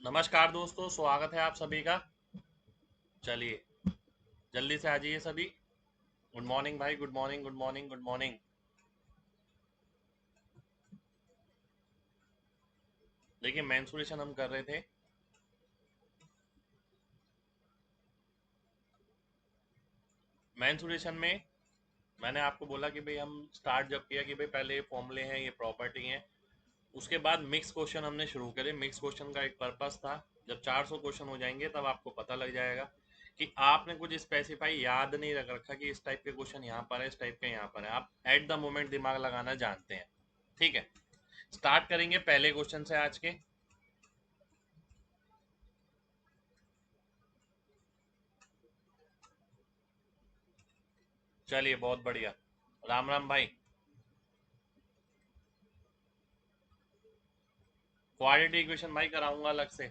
नमस्कार दोस्तों, स्वागत है आप सभी का। चलिए, जल्दी से आ जाइए सभी। गुड मॉर्निंग भाई, good morning, good morning, good morning. देखिए, मेंसुरेशन हम कर रहे थे। मेंसुरेशन में मैंने आपको बोला कि भाई हम स्टार्ट जब किया कि भाई पहले ये फॉर्मूले हैं, ये प्रॉपर्टी हैं। उसके बाद मिक्स क्वेश्चन हमने शुरू करे। मिक्स क्वेश्चन का एक पर्पस था, जब 400 क्वेश्चन हो जाएंगे तब आपको पता लग जाएगा कि आपने कुछ स्पेसिफाई याद नहीं रख रखा कि इस टाइप के क्वेश्चन यहाँ पर है, इस टाइप के यहाँ पर है। आप एट द मोमेंट दिमाग लगाना जानते हैं। ठीक है, स्टार्ट करेंगे पहले क्वेश्चन से आज के। चलिए, बहुत बढ़िया। राम राम भाई। क्वालिटी इक्वेशन भाई कराऊंगा अलग से।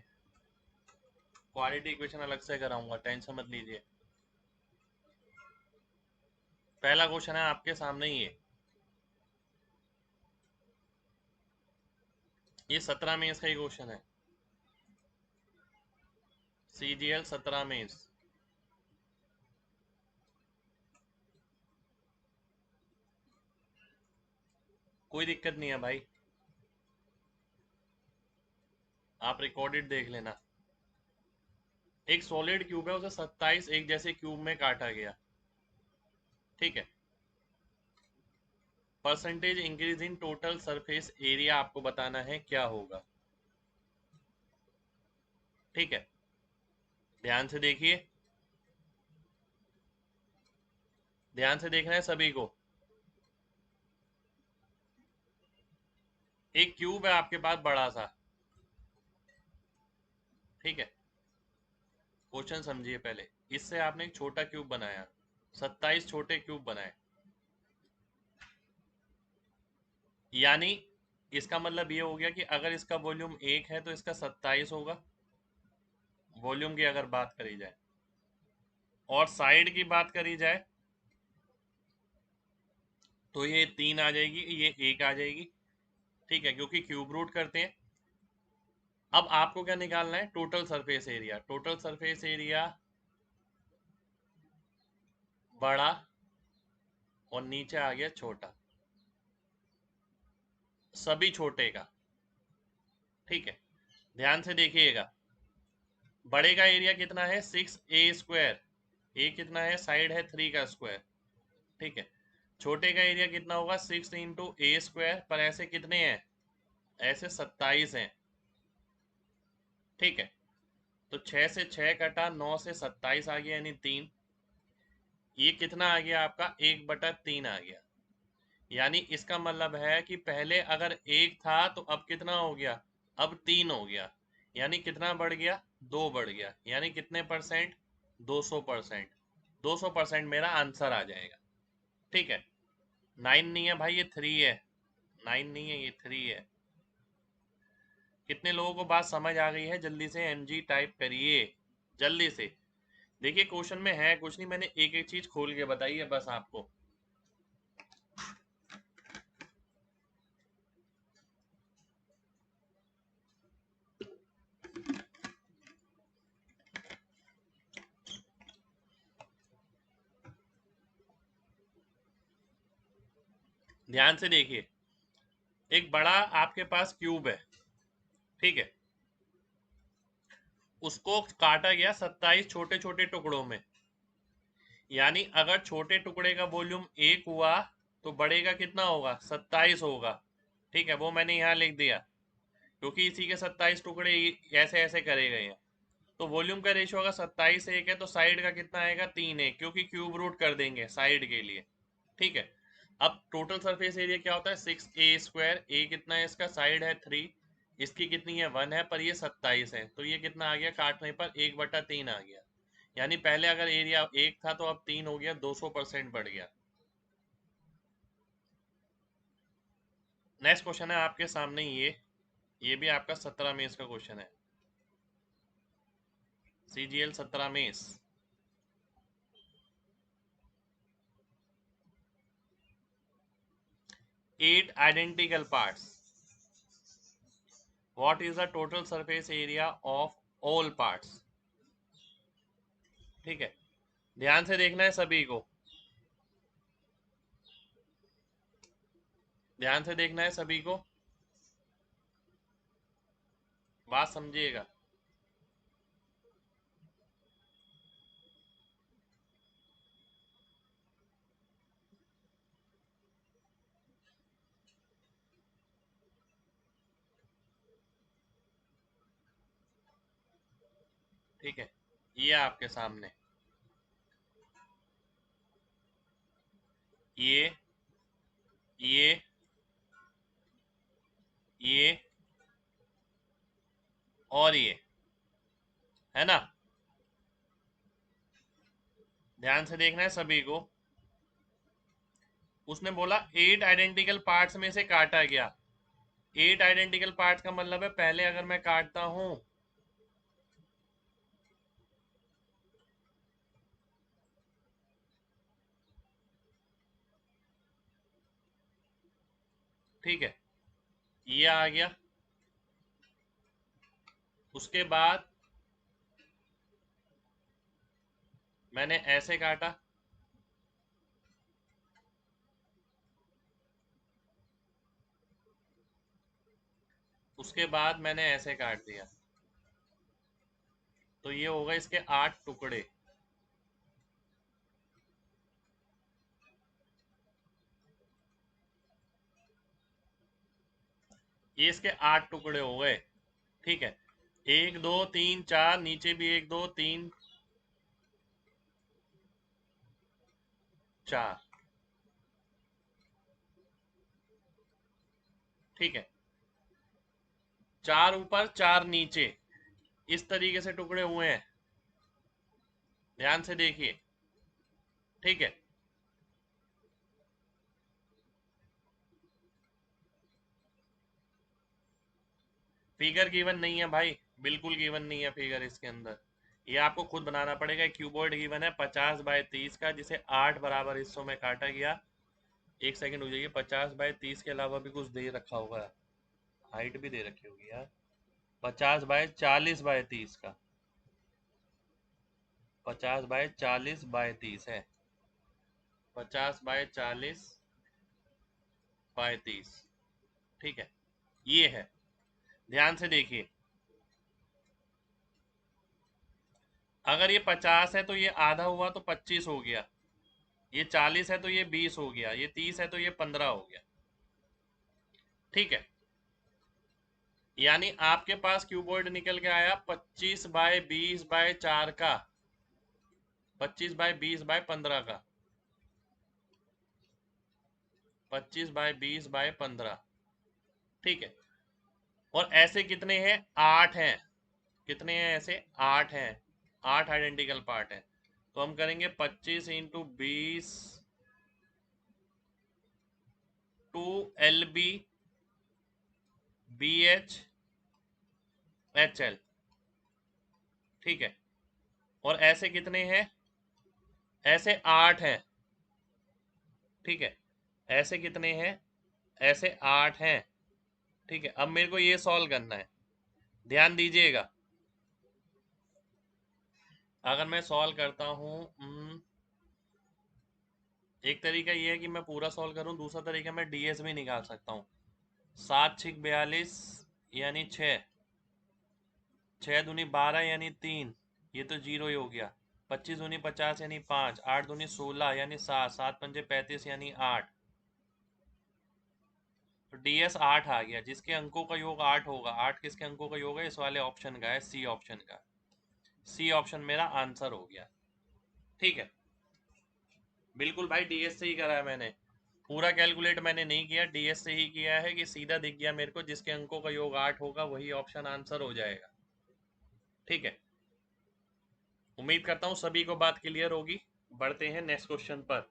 क्वालिटी इक्वेशन अलग से कराऊंगा, टेंशन मत लीजिए। पहला क्वेश्चन है आपके सामने ही है। ये 17 में इसका ही क्वेश्चन है। CGL 17 में इस। कोई दिक्कत नहीं है भाई, आप रिकॉर्डेड देख लेना। एक सॉलिड क्यूब है, उसे 27 एक जैसे क्यूब में काटा गया। ठीक है। Percentage increase in total surface area आपको बताना है क्या होगा। ठीक है, ध्यान से देखिए। ध्यान से देखना है सभी को। एक क्यूब है आपके पास बड़ा सा। ठीक है, क्वेश्चन समझिए पहले। इससे आपने एक छोटा क्यूब बनाया, 27 छोटे क्यूब बनाए। यानी इसका मतलब ये हो गया कि अगर इसका वॉल्यूम 1 है तो इसका 27 होगा, वॉल्यूम की अगर बात करी जाए। और साइड की बात करी जाए तो ये 3 आ जाएगी, ये 1 आ जाएगी। ठीक है, क्योंकि क्यूब रूट करते हैं। अब आपको क्या निकालना है? Total surface area. Total surface area बड़ा और नीचे आ गया छोटा, सभी छोटे का। ठीक है, ध्यान से देखिएगा। बड़े का एरिया कितना है? 6a²। ए कितना है? साइड है 3 का स्क्वायर। ठीक है, छोटे का एरिया कितना होगा? 6 × a²। पर ऐसे कितने हैं? ऐसे 27 हैं। ठीक है, तो 6 से 6 कटा, 9 से 27 आ गया, यानी 3। ये कितना आ गया आपका? 1/3 आ गया। यानी इसका मतलब है कि पहले अगर 1 था तो अब कितना हो गया? अब 3 हो गया। यानी कितना बढ़ गया? 2 बढ़ गया। यानी कितने परसेंट? 200%। 200% मेरा आंसर आ जाएगा। ठीक है, 9 नहीं है भाई, ये 3 है। 9 नहीं है, ये 3 है। कितने लोगों को बात समझ आ गई है? जल्दी से MG टाइप करिए, जल्दी से। देखिए, क्वेश्चन में है कुछ नहीं, मैंने एक एक चीज खोल के बताई है बस आपको। ध्यान से देखिए। एक बड़ा आपके पास क्यूब है। ठीक है, उसको काटा गया 27 छोटे छोटे टुकड़ों में। यानी अगर छोटे टुकड़े का वॉल्यूम 1 हुआ तो बड़े का कितना होगा? 27 होगा। ठीक है, वो मैंने यहाँ लिख दिया क्योंकि इसी के 27 टुकड़े ऐसे ऐसे करे गए हैं। तो वॉल्यूम का रेशियो अगर 27:1 है तो साइड का कितना आएगा? 3 है, क्योंकि क्यूब रूट कर देंगे साइड के लिए। ठीक है, अब टोटल सरफेस एरिया क्या होता है? 6a²। ए कितना है इसका? साइड है 3। इसकी कितनी है? 1 है, पर ये 27 है, तो ये कितना आ गया? काटने पर 1/3 आ गया। यानी पहले अगर एरिया 1 था तो अब 3 हो गया, 200% बढ़ गया। नेक्स्ट क्वेश्चन है आपके सामने ये भी आपका 17 में इसका क्वेश्चन है। CGL 17 में 8 identical parts what is the total surface area of all parts. ठीक है, ध्यान से देखना है सभी को, ध्यान से देखना है सभी को, बात समझिएगा। ठीक है, ये आपके सामने, ये ये ये और ये, है ना। ध्यान से देखना है सभी को। उसने बोला 8 आइडेंटिकल पार्ट्स में से काटा गया। 8 आइडेंटिकल पार्ट्स का मतलब है पहले अगर मैं काटता हूं, ठीक है, ये आ गया। उसके बाद मैंने ऐसे काटा, उसके बाद मैंने ऐसे काट दिया, तो ये होगा इसके 8 टुकड़े। ये इसके 8 टुकड़े हो गए। ठीक है, 1 2 3 4, नीचे भी 1 2 3 4। ठीक है, 4 ऊपर 4 नीचे, इस तरीके से टुकड़े हुए हैं, ध्यान से देखिए। ठीक है, फिगर गिवन नहीं है भाई, बिल्कुल गिवन नहीं है फिगर इसके अंदर, ये आपको खुद बनाना पड़ेगा। क्यूबॉइड गिवन है 50/30 का, जिसे 8 बराबर हिस्सों में काटा गया। एक सेकंड हो जाइए, 50/30 के अलावा भी कुछ दे रखा होगा, हाइट भी दे रखी होगी यार। 50/40/30 का, 50/40/30 है, 50/40/30। ठीक है, ये है, ध्यान से देखिए। अगर ये 50 है तो ये आधा हुआ तो 25 हो गया, ये 40 है तो ये 20 हो गया, ये 30 है तो ये 15 हो गया। ठीक है, यानी आपके पास क्यूबॉइड निकल के आया 25/20/4 का, 25/20/15 का, 25/20/15। ठीक है, और ऐसे कितने हैं, 8 हैं। कितने हैं ऐसे, 8 हैं, 8 आइडेंटिकल पार्ट हैं। तो हम करेंगे 25 × 20 2 LB BH HL। ठीक है, और ऐसे कितने हैं, ऐसे 8 हैं। ठीक है, ऐसे कितने हैं, ऐसे 8 हैं। ठीक है, अब मेरे को ये सॉल्व करना है, ध्यान दीजिएगा। अगर मैं सॉल्व करता हूँ, एक तरीका ये है कि मैं पूरा सॉल्व करूँ, दूसरा तरीका मैं डीएस भी निकाल सकता हूँ। 7×6 = 42 यानी 6, 6 दूनी 12 यानी 3, ये तो जीरो ही हो गया। 25 दूनी 50 यानी 5, 8 दूनी 16 यानी 7, 7 पंजे 35 यानी 8। तो डीएस 8 आ गया, जिसके अंकों का योग 8 होगा। 8 किसके अंकों का योग है, इस वाले ऑप्शन का है, सी ऑप्शन का। सी ऑप्शन मेरा आंसर हो गया। ठीक है, बिल्कुल भाई, डीएस से ही करा है मैंने, पूरा कैलकुलेट मैंने नहीं किया, डीएस से ही किया है कि सीधा दिख गया मेरे को, जिसके अंकों का योग 8 होगा वही ऑप्शन आंसर हो जाएगा। ठीक है, उम्मीद करता हूँ सभी को बात क्लियर होगी। बढ़ते हैं नेक्स्ट क्वेश्चन पर।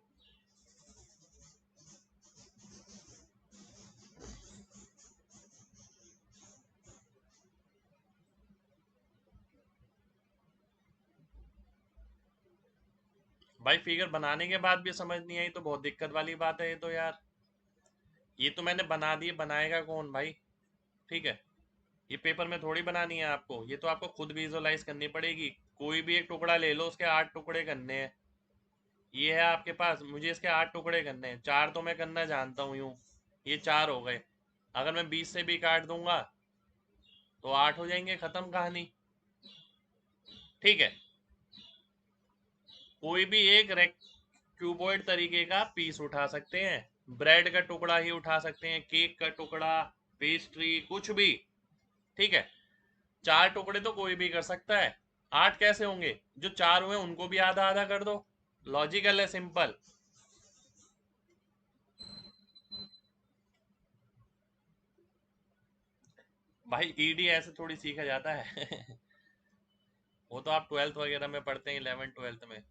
भाई फिगर बनाने के बाद भी समझ नहीं आई तो बहुत दिक्कत वाली बात है ये तो यार। ये तो मैंने बना दी, बनाएगा कौन भाई। ठीक है, ये पेपर में थोड़ी बनानी है आपको, ये तो आपको खुद विजुअलाइज करनी पड़ेगी। कोई भी एक टुकड़ा ले लो, उसके 8 टुकड़े करने हैं। ये है आपके पास, मुझे इसके 8 टुकड़े करने हैं। 4 तो मैं करना जानता हूँ यूं, ये 4 हो गए। अगर मैं 20 से भी काट दूंगा तो 8 हो जाएंगे, खत्म कहानी। ठीक है, कोई भी एक क्यूबॉइड तरीके का पीस उठा सकते हैं, ब्रेड का टुकड़ा ही उठा सकते हैं, केक का टुकड़ा, पेस्ट्री, कुछ भी। ठीक है, 4 टुकड़े तो कोई भी कर सकता है, 8 कैसे होंगे? जो 4 हुए उनको भी आधा आधा कर दो। लॉजिकल है, सिंपल। भाई ईडी ऐसे थोड़ी सीखा जाता है। वो तो आप 12th वगैरह में पढ़ते हैं, 11th 12th में।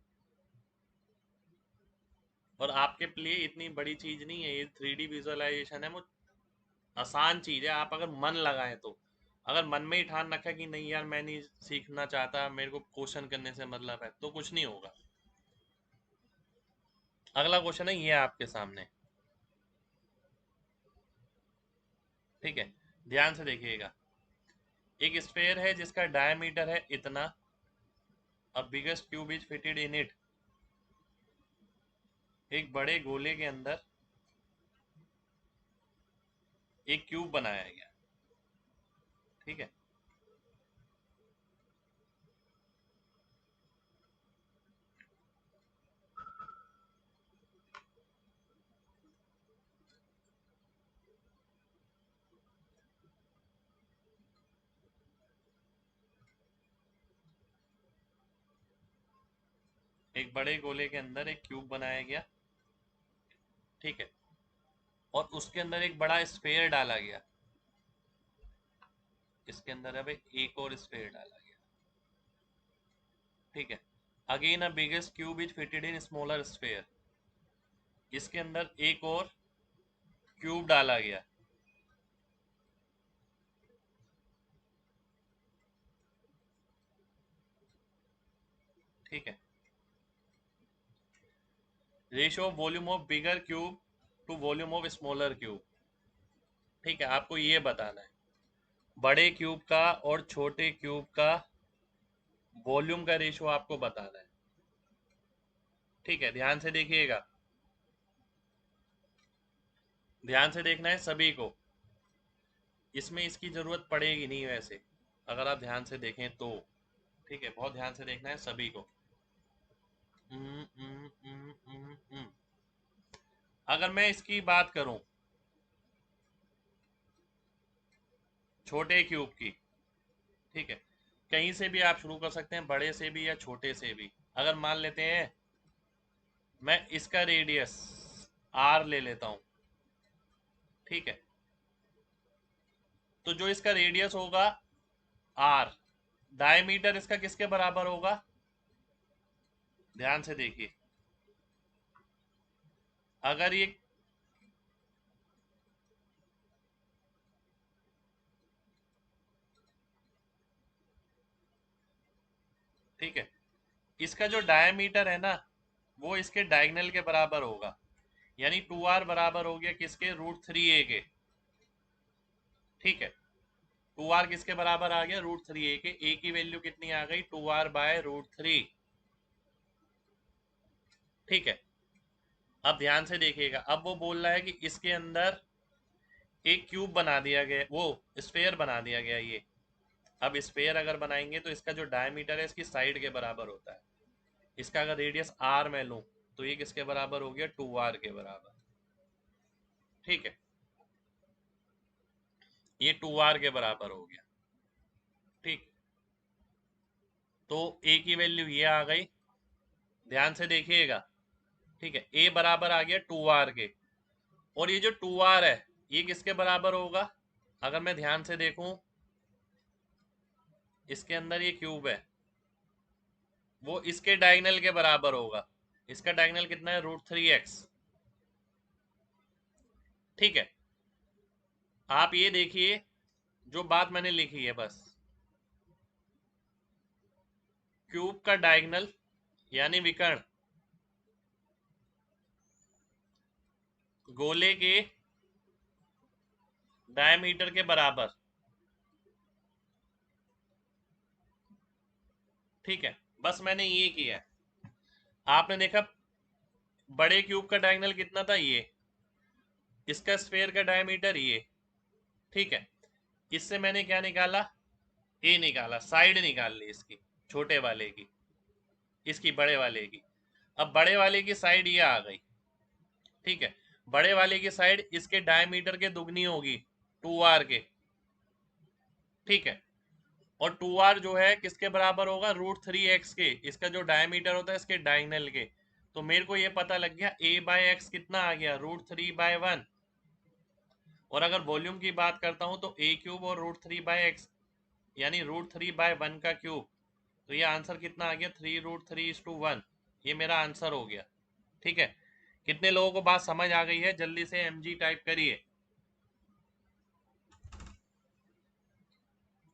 और आपके लिए इतनी बड़ी चीज नहीं है ये, 3D विजुअलाइजेशन है, वो आसान चीज है, आप अगर मन लगाएं तो। अगर मन में ही ठान रखा कि नहीं यार मैं नहीं सीखना चाहता, मेरे को क्वेश्चन करने से मतलब है, तो कुछ नहीं होगा। अगला क्वेश्चन है ये आपके सामने। ठीक है, ध्यान से देखिएगा। एक स्फेयर है जिसका डायमीटर है इतना, a biggest cube is fitted in it. एक बड़े गोले के अंदर एक क्यूब बनाया गया। ठीक है, एक बड़े गोले के अंदर एक क्यूब बनाया गया। ठीक है, और उसके अंदर एक बड़ा स्फेयर डाला गया। इसके अंदर अब एक और स्फेयर डाला गया। ठीक है, again a biggest cube is fitted in smaller sphere. इसके अंदर एक और क्यूब डाला गया। ठीक है, ratio of volume of bigger cube two volume of smaller cube. ठीक है, आपको ये बताना है बड़े क्यूब का और छोटे क्यूब का वॉल्यूम का रेशियो आपको बताना है। ठीक है, ध्यान से देखिएगा, ध्यान से देखना है सभी को। इसमें इसकी जरूरत पड़ेगी नहीं वैसे, अगर आप ध्यान से देखें तो। ठीक है, बहुत ध्यान से देखना है सभी को। हम्म, हम्म, हम्म, हम्म। अगर मैं इसकी बात करूं छोटे क्यूब की, ठीक है, कहीं से भी आप शुरू कर सकते हैं, बड़े से भी या छोटे से भी। अगर मान लेते हैं मैं इसका रेडियस आर ले लेता हूं। ठीक है, तो जो इसका रेडियस होगा आर, डायमीटर इसका किसके बराबर होगा? ध्यान से देखिए, अगर ये, ठीक है, इसका जो डायमीटर है ना, वो इसके डायगनल के बराबर होगा। यानी 2r बराबर हो गया किसके? √3a के। ठीक है, 2r किसके बराबर आ गया? √3a के। a की वैल्यू कितनी आ गई? 2r/√3। ठीक है, अब ध्यान से देखिएगा, अब वो बोल रहा है कि इसके अंदर एक क्यूब बना दिया गया, वो स्फेयर बना दिया गया ये। अब स्फेयर अगर बनाएंगे तो इसका जो डायमीटर है इसकी साइड के बराबर होता है। इसका अगर रेडियस आर में लूं तो ये किसके बराबर हो गया? 2r के बराबर। ठीक है, ये 2r के बराबर हो गया। ठीक, तो a की वैल्यू ये आ गई, ध्यान से देखिएगा। ठीक है, a बराबर आ गया 2r के। और ये जो 2r है ये किसके बराबर होगा? अगर मैं ध्यान से देखूं, इसके अंदर ये क्यूब है, वो इसके डायगनल के बराबर होगा। इसका डायगनल कितना है? √3x। ठीक है, आप ये देखिए जो बात मैंने लिखी है, बस क्यूब का डायगनल यानी विकर्ण गोले के डायमीटर के बराबर ठीक है, बस मैंने ये किया है। आपने देखा बड़े क्यूब का डायगोनल कितना था, ये, इसका स्फेयर का डायमीटर ये, ठीक है। इससे मैंने क्या निकाला, ए निकाला, साइड निकाल ली इसकी, छोटे वाले की, इसकी बड़े वाले की। अब बड़े वाले की साइड ये आ गई, ठीक है। बड़े वाले की साइड इसके डायमीटर के दुगनी होगी, 2r के, ठीक है। और 2r जो है किसके बराबर होगा, √3x के, इसका जो डायमीटर होता है इसके डायगोनल के। तो मेरे को ये पता लग गया a/x कितना आ गया, √3/1। और अगर वॉल्यूम की बात करता हूं तो a³ और √3/x यानी √3/1 का क्यूब। तो ये आंसर कितना आ गया, 3√3:1। ये मेरा आंसर हो गया, ठीक है। कितने लोगों को बात समझ आ गई है, जल्दी से mg टाइप करिए।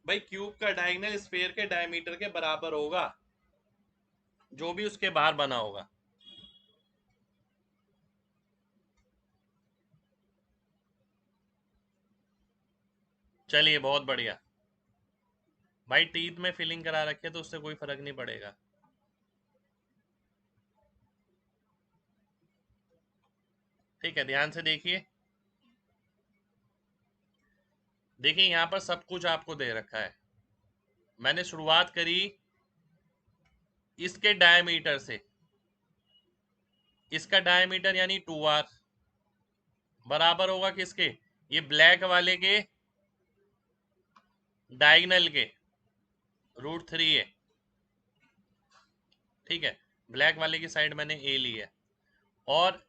भाई क्यूब का डायगोनल स्फीयर के डायमीटर के बराबर होगा, जो भी उसके बाहर बना होगा। चलिए बहुत बढ़िया। भाई टीथ में फिलिंग करा रखे तो उससे कोई फर्क नहीं पड़ेगा। ठीक है, ध्यान से देखिए। देखिए यहाँ पर सब कुछ आपको दे रखा है। मैंने शुरुआत करी इसके डायमीटर से, इसका डायमीटर यानी 2r बराबर होगा किसके, ये ब्लैक वाले के डायगोनल के, √3 है, ठीक है। ब्लैक वाले की साइड मैंने ए ली है। और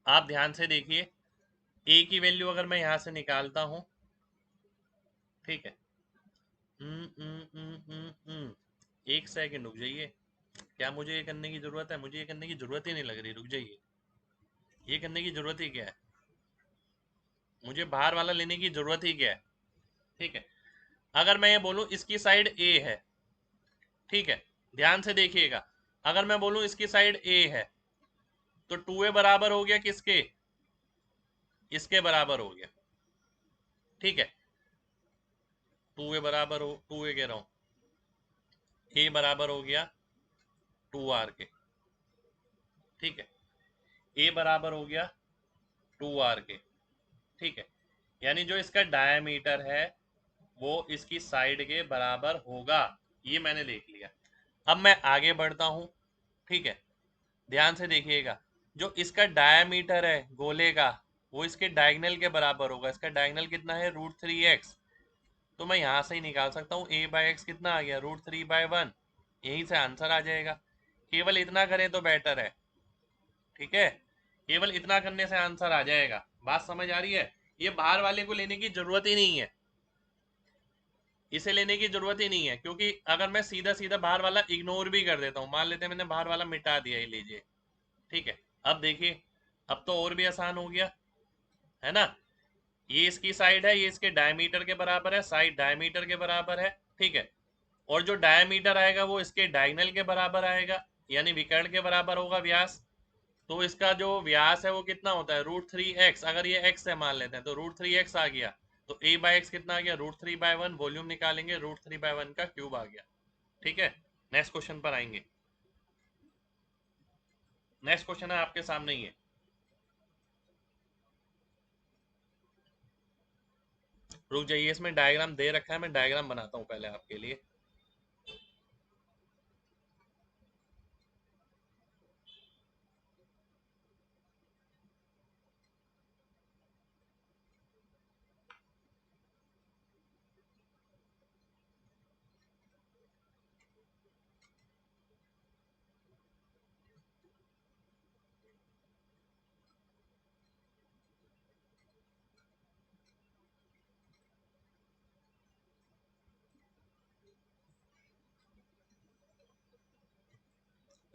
आप ध्यान से देखिए, ए की वैल्यू अगर मैं यहां से निकालता हूं, ठीक है। एक सेकंड रुक जाइए। क्या मुझे ये करने की जरूरत है, मुझे ये करने की जरूरत ही नहीं लग रही, रुक जाइए। ये करने की जरूरत ही क्या है, मुझे बाहर वाला लेने की जरूरत ही क्या है, ठीक है। अगर मैं ये बोलूं इसकी साइड ए है, ठीक है, ध्यान से देखिएगा। अगर मैं बोलूं इसकी साइड ए है तो 2a बराबर हो गया किसके, इसके बराबर हो गया, ठीक है। 2a बराबर हो, 2a कह रहा हूं, a बराबर हो गया 2r के, ठीक है। a बराबर हो गया 2r के, ठीक है। यानी जो इसका डायमीटर है वो इसकी साइड के बराबर होगा, ये मैंने देख लिया। अब मैं आगे बढ़ता हूं, ठीक है। ध्यान से देखिएगा, जो इसका डायमीटर है गोले का वो इसके डायगोनल के बराबर होगा। इसका डायगोनल कितना है, √3x। तो मैं यहां से ही निकाल सकता हूँ a/x कितना आ गया, √3/1। यहीं से आंसर आ जाएगा। केवल इतना करें तो बेटर है, ठीक है। केवल इतना करने से आंसर आ जाएगा। बात समझ आ रही है, ये बाहर वाले को लेने की जरूरत ही नहीं है, इसे लेने की जरूरत ही नहीं है। क्योंकि अगर मैं सीधा सीधा बाहर वाला इग्नोर भी कर देता हूँ, मान लेते हैं मैंने बाहर वाला मिटा दिया, ये लीजिए, ठीक है। अब देखिए, अब तो और भी आसान हो गया, है ना। ये इसकी साइड है, ये इसके डायमीटर के बराबर है, साइड डायमीटर के बराबर है, ठीक है। और जो डायमीटर आएगा वो इसके डायगोनल के बराबर आएगा, यानी विकर्ण के बराबर होगा व्यास। तो इसका जो व्यास है वो कितना होता है, √3x। अगर ये x है मान लेते हैं तो √3x आ गया। तो a/x कितना आ गया, √3/1। वॉल्यूम निकालेंगे, √3/1 का क्यूब आ गया, ठीक है। नेक्स्ट क्वेश्चन पर आएंगे। नेक्स्ट क्वेश्चन है आपके सामने ही है। रुक जाइए, इसमें डायग्राम दे रखा है, मैं डायग्राम बनाता हूँ पहले आपके लिए।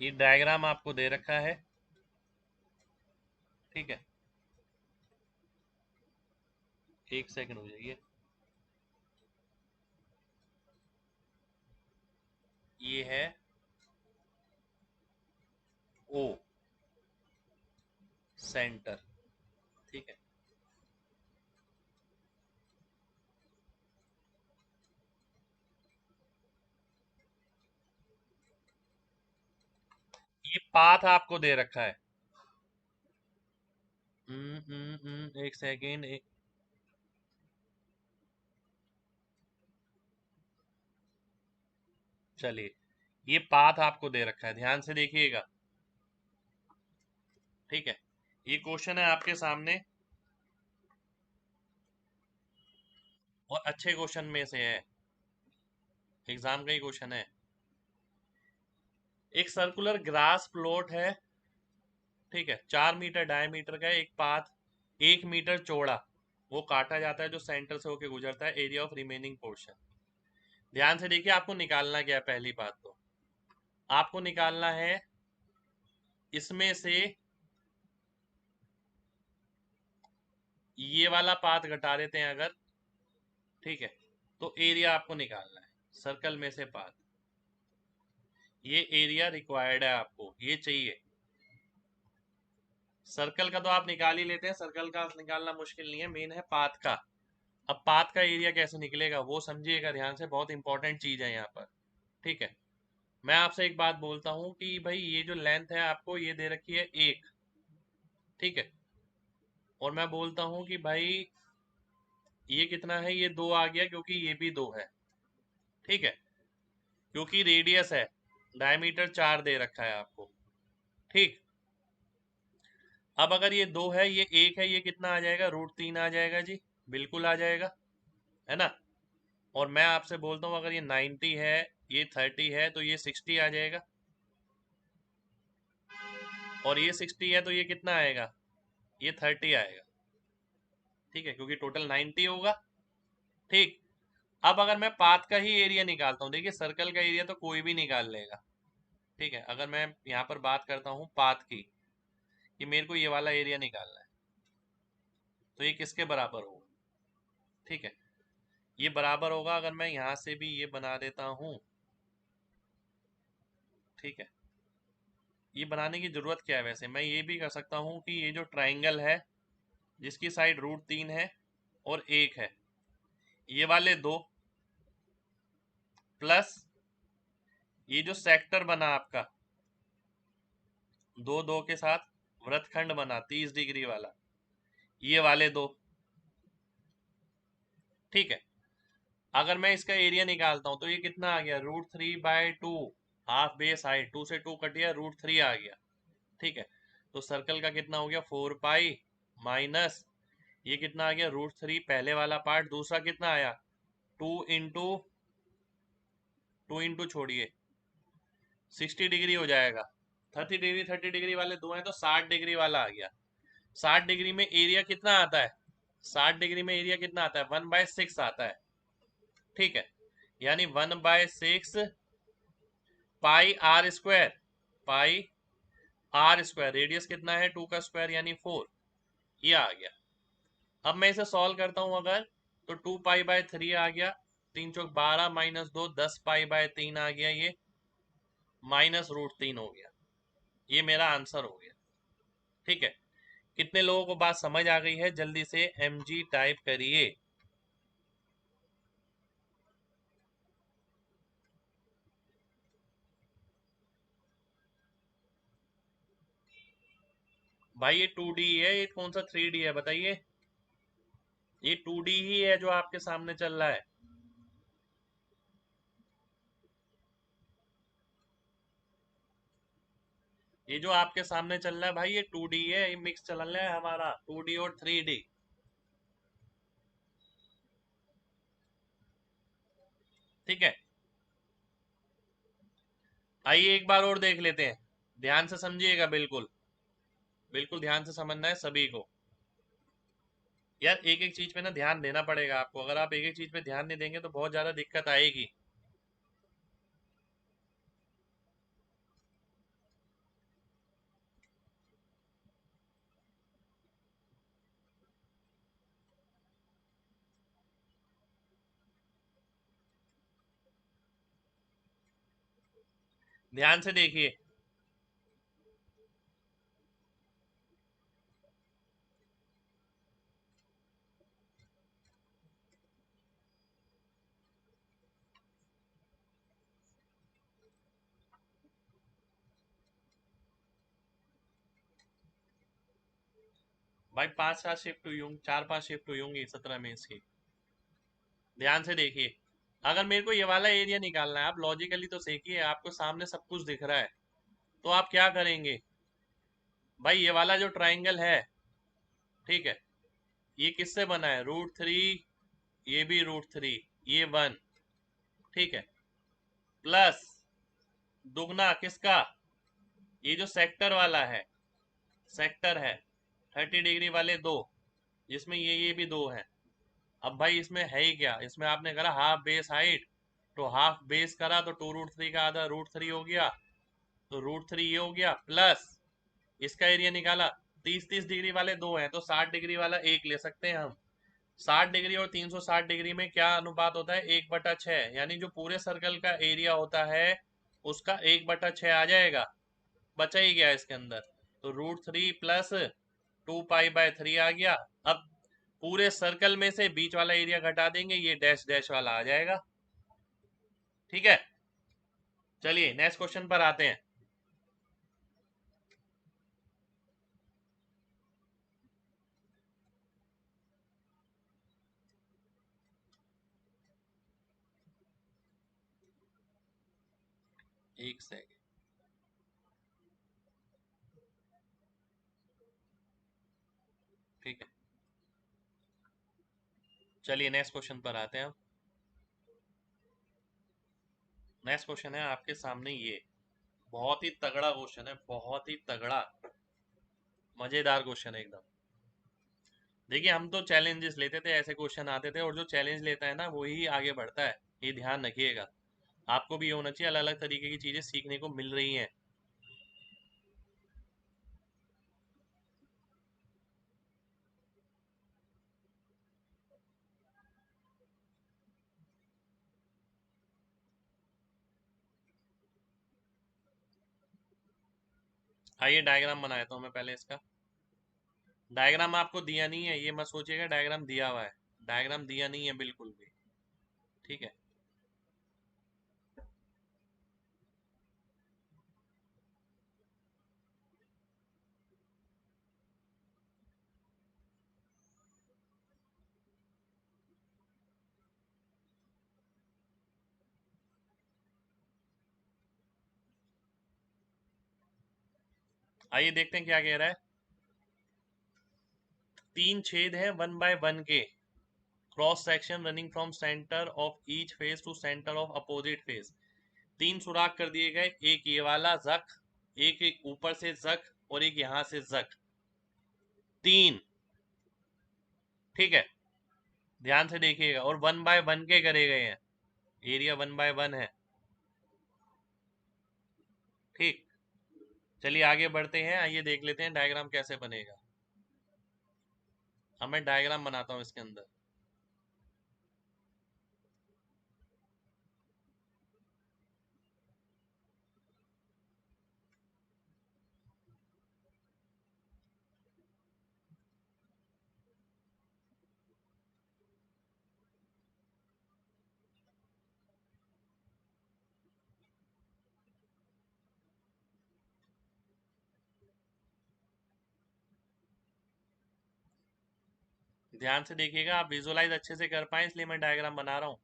ये डायग्राम आपको दे रखा है, ठीक है। एक सेकंड हो जाइए। ये है ओ सेंटर, ठीक है। पाथ आपको दे रखा है। एक सेकेंड। चलिए, ये पाथ आपको दे रखा है, ध्यान से देखिएगा। ठीक है, ये क्वेश्चन है आपके सामने और अच्छे क्वेश्चन में से है, एग्जाम का ही क्वेश्चन है। एक सर्कुलर ग्रास प्लॉट है, ठीक है, 4 मीटर डायमीटर का, एक पाथ 1 मीटर चौड़ा, वो काटा जाता है जो सेंटर से होके गुजरता है, एरिया ऑफ रिमेनिंग पोर्शन। ध्यान से देखिए, आपको निकालना क्या है। पहली बात तो आपको निकालना है इसमें से ये वाला पाथ घटा देते हैं अगर, ठीक है, तो एरिया आपको निकालना है सर्कल में से पाथ। ये एरिया रिक्वायर्ड है, आपको ये चाहिए। सर्कल का तो आप निकाल ही लेते हैं, सर्कल का निकालना मुश्किल नहीं है, मेन है पाथ का। अब पाथ का एरिया कैसे निकलेगा वो समझिएगा ध्यान से, बहुत इंपॉर्टेंट चीज है यहाँ पर। ठीक है, मैं आपसे एक बात बोलता हूँ कि भाई ये जो लेंथ है आपको ये दे रखी है 1, ठीक है, और मैं बोलता हूँ कि भाई ये कितना है, ये 2 आ गया क्योंकि ये भी 2 है, ठीक है, क्योंकि रेडियस है, डायमीटर 4 दे रखा है आपको। ठीक, अब अगर ये 2 है, ये 1 है, ये कितना आ जाएगा, √3 आ जाएगा जी, बिल्कुल आ जाएगा, है ना। और मैं आपसे बोलता हूँ अगर ये 90 है, ये 30 है, तो ये 60 आ जाएगा, और ये 60 है तो ये कितना आएगा, ये 30 आएगा, ठीक है, क्योंकि टोटल 90 होगा। ठीक, अब अगर मैं पाथ का ही एरिया निकालता हूँ, देखिए सर्कल का एरिया तो कोई भी निकाल लेगा, ठीक है, अगर मैं यहाँ पर बात करता हूँ पाथ की, कि मेरे को ये वाला एरिया निकालना है, तो ये किसके बराबर होगा, ठीक है, ये बराबर होगा, अगर मैं यहाँ से भी ये बना देता हूँ, ठीक है, ये बनाने की जरूरत क्या है, वैसे मैं ये भी कर सकता हूँ कि ये जो ट्राइंगल है जिसकी साइड √3 है और 1 है, ये वाले 2 प्लस ये जो सेक्टर बना आपका 2 2 के साथ वृत्तखंड बना 30 डिग्री वाला, ये वाले 2, ठीक है, अगर मैं इसका एरिया निकालता हूं तो ये कितना आ गया, √3/2, हाफ बेस हाइट, 2 से 2 कट गया, √3 आ गया, ठीक है, तो सर्कल का कितना हो गया, 4 पाई माइनस ये कितना आ गया, √3 पहले वाला पार्ट, दूसरा कितना आया, 2 इंटू छोड़िए 60 डिग्री हो जाएगा, 30 डिग्री 30 डिग्री वाले 2 हैं तो 60 डिग्री वाला आ गया। 60 डिग्री में एरिया कितना आता है, 60 डिग्री में एरिया कितना आता है, 1/6 आता है, ठीक है, यानी 1/6 pi R square, pi R square, radius कितना है 2 का स्क्वायर यानी 4, ये आ गया। अब मैं इसे सॉल्व करता हूं अगर, तो 2 पाई/3 आ गया, 3 × 4 = 12 माइनस 2 10 पाई/3 आ गया, ये माइनस √3 हो गया, ये मेरा आंसर हो गया, ठीक है। कितने लोगों को बात समझ आ गई है, जल्दी से mg टाइप करिए। भाई ये 2D है, ये कौन सा 3D है बताइए, ये 2D ही है जो आपके सामने चल रहा है। ये जो आपके सामने चल रहा है भाई ये 2D है, ये मिक्स चल रहा है हमारा 2D और 3D, ठीक है। आइए एक बार और देख लेते हैं, ध्यान से समझिएगा, बिल्कुल बिल्कुल ध्यान से समझना है सभी को। यार एक एक चीज पे ना ध्यान देना पड़ेगा आपको, अगर आप एक एक चीज पे ध्यान नहीं देंगे तो बहुत ज्यादा दिक्कत आएगी। ध्यान से देखिए, भाई 5-7 शिफ्ट हुई होंगी, 4-5 शिफ्ट हुई होंगी 17 में इसकी। ध्यान से देखिए, अगर मेरे को ये वाला एरिया निकालना है, आप लॉजिकली तो सीखिए, आपको सामने सब कुछ दिख रहा है, तो आप क्या करेंगे भाई, ये वाला जो ट्राइंगल है, ठीक है, ये किससे बना है, √3, ये भी √3, ये 1, ठीक है, प्लस दुगना किसका, ये जो सेक्टर वाला है, सेक्टर है 30 डिग्री वाले दो, जिसमें ये भी दो है। अब भाई इसमें है ही क्या, इसमें आपने करा हाफ बेस हाइट, तो हाफ बेस करा तो 2√3 का आधा √3 हो गया, तो √3 ये हो गया, प्लस इसका एरिया निकाला, 30-30 डिग्री वाले दो हैं, तो 60 डिग्री वाला एक ले सकते हैं हम। 60 डिग्री और 360 डिग्री में क्या अनुपात होता है, 1/6, यानी जो पूरे सर्कल का एरिया होता है उसका 1/6 आ जाएगा, बचा ही गया इसके अंदर, तो √3 प्लस 2π/3 आ गया। अब पूरे सर्कल में से बीच वाला एरिया घटा देंगे, ये डैश डैश वाला आ जाएगा, ठीक है। चलिए नेक्स्ट क्वेश्चन पर आते हैं। एक सेकंड, ठीक है, चलिए नेक्स्ट क्वेश्चन पर आते हैं। नेक्स्ट क्वेश्चन है आपके सामने, ये बहुत ही तगड़ा क्वेश्चन है, बहुत ही तगड़ा, मजेदार क्वेश्चन है एकदम। देखिए हम तो चैलेंजेस लेते थे, ऐसे क्वेश्चन आते थे, और जो चैलेंज लेता है ना वही आगे बढ़ता है, ये ध्यान रखिएगा। आपको भी ये होना चाहिए, अलग अलग तरीके की चीजें सीखने को मिल रही हैं। आइए डायग्राम बनाता हूँ मैं पहले इसका। डायग्राम आपको दिया नहीं है, ये मत सोचिएगा डायग्राम दिया हुआ है, डायग्राम दिया नहीं है बिल्कुल भी, ठीक है। आइए देखते हैं क्या कह रहा है। 3 छेद है 1/1 के, cross section running from centre of each face to centre of opposite face. 3 सुराख कर दिए गए, एक ये वाला जक, एक ऊपर से जक, और एक यहां से जक, 3, ठीक है। ध्यान से देखिएगा, और 1/1 के करे गए हैं, एरिया 1/1 है, ठीक। चलिए आगे बढ़ते हैं, आइए देख लेते हैं डायग्राम कैसे बनेगा। अब मैं डायग्राम बनाता हूँ इसके अंदर। ध्यान से देखिएगा, आप विजुअलाइज अच्छे से कर पाए, इसलिए मैं डायग्राम बना रहा हूँ।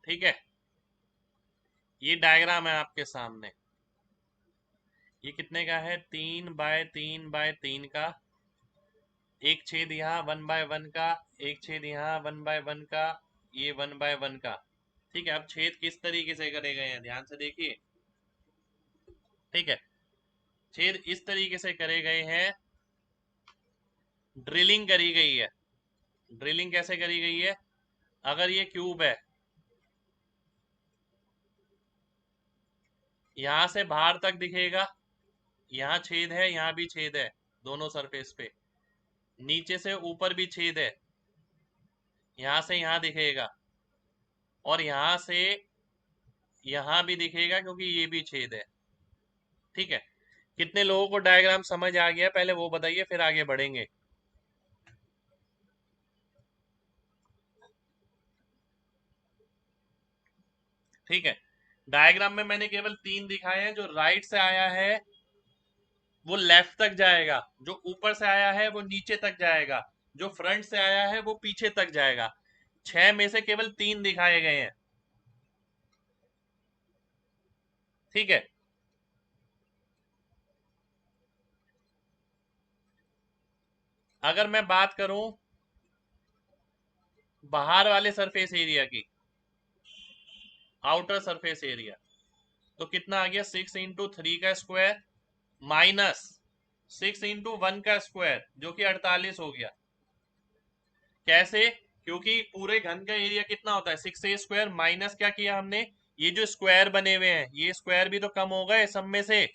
ठीक है, ये डायग्राम है आपके सामने, ये कितने का है, 3/3/3 का, एक छेद यहाँ 1/1 का, एक छेद यहाँ 1/1 का, ये 1/1 का, ठीक है, अब छेद किस तरीके से करे गए हैं ध्यान से देखिए। ठीक है, छेद इस तरीके से करे गए हैं, ड्रिलिंग करी गई है। ड्रिलिंग कैसे करी गई है? अगर ये क्यूब है, यहां से बाहर तक दिखेगा, यहाँ छेद है, यहाँ भी छेद है, दोनों सरफेस पे। नीचे से ऊपर भी छेद है, यहां से यहाँ दिखेगा, और यहां से यहां भी दिखेगा क्योंकि ये भी छेद है। ठीक है, कितने लोगों को डायग्राम समझ आ गया पहले वो बताइए, फिर आगे बढ़ेंगे। ठीक है, डायग्राम में मैंने केवल 3 दिखाए हैं। जो राइट से आया है वो लेफ्ट तक जाएगा, जो ऊपर से आया है वो नीचे तक जाएगा, जो फ्रंट से आया है वो पीछे तक जाएगा। 6 में से केवल 3 दिखाए गए हैं। ठीक है, अगर मैं बात करूं बाहर वाले सरफेस एरिया की, आउटर सरफेस एरिया, तो कितना आ गया? 6 × 3 का स्क्वायर माइनस 6 × 1 का स्क्वायर, जो कि 48 हो गया। कैसे? क्योंकि पूरे घन का एरिया कितना होता है? 6a² माइनस क्या किया हमने, ये जो स्क्वायर बने हुए हैं ये स्क्वायर भी तो कम हो गए सब में से।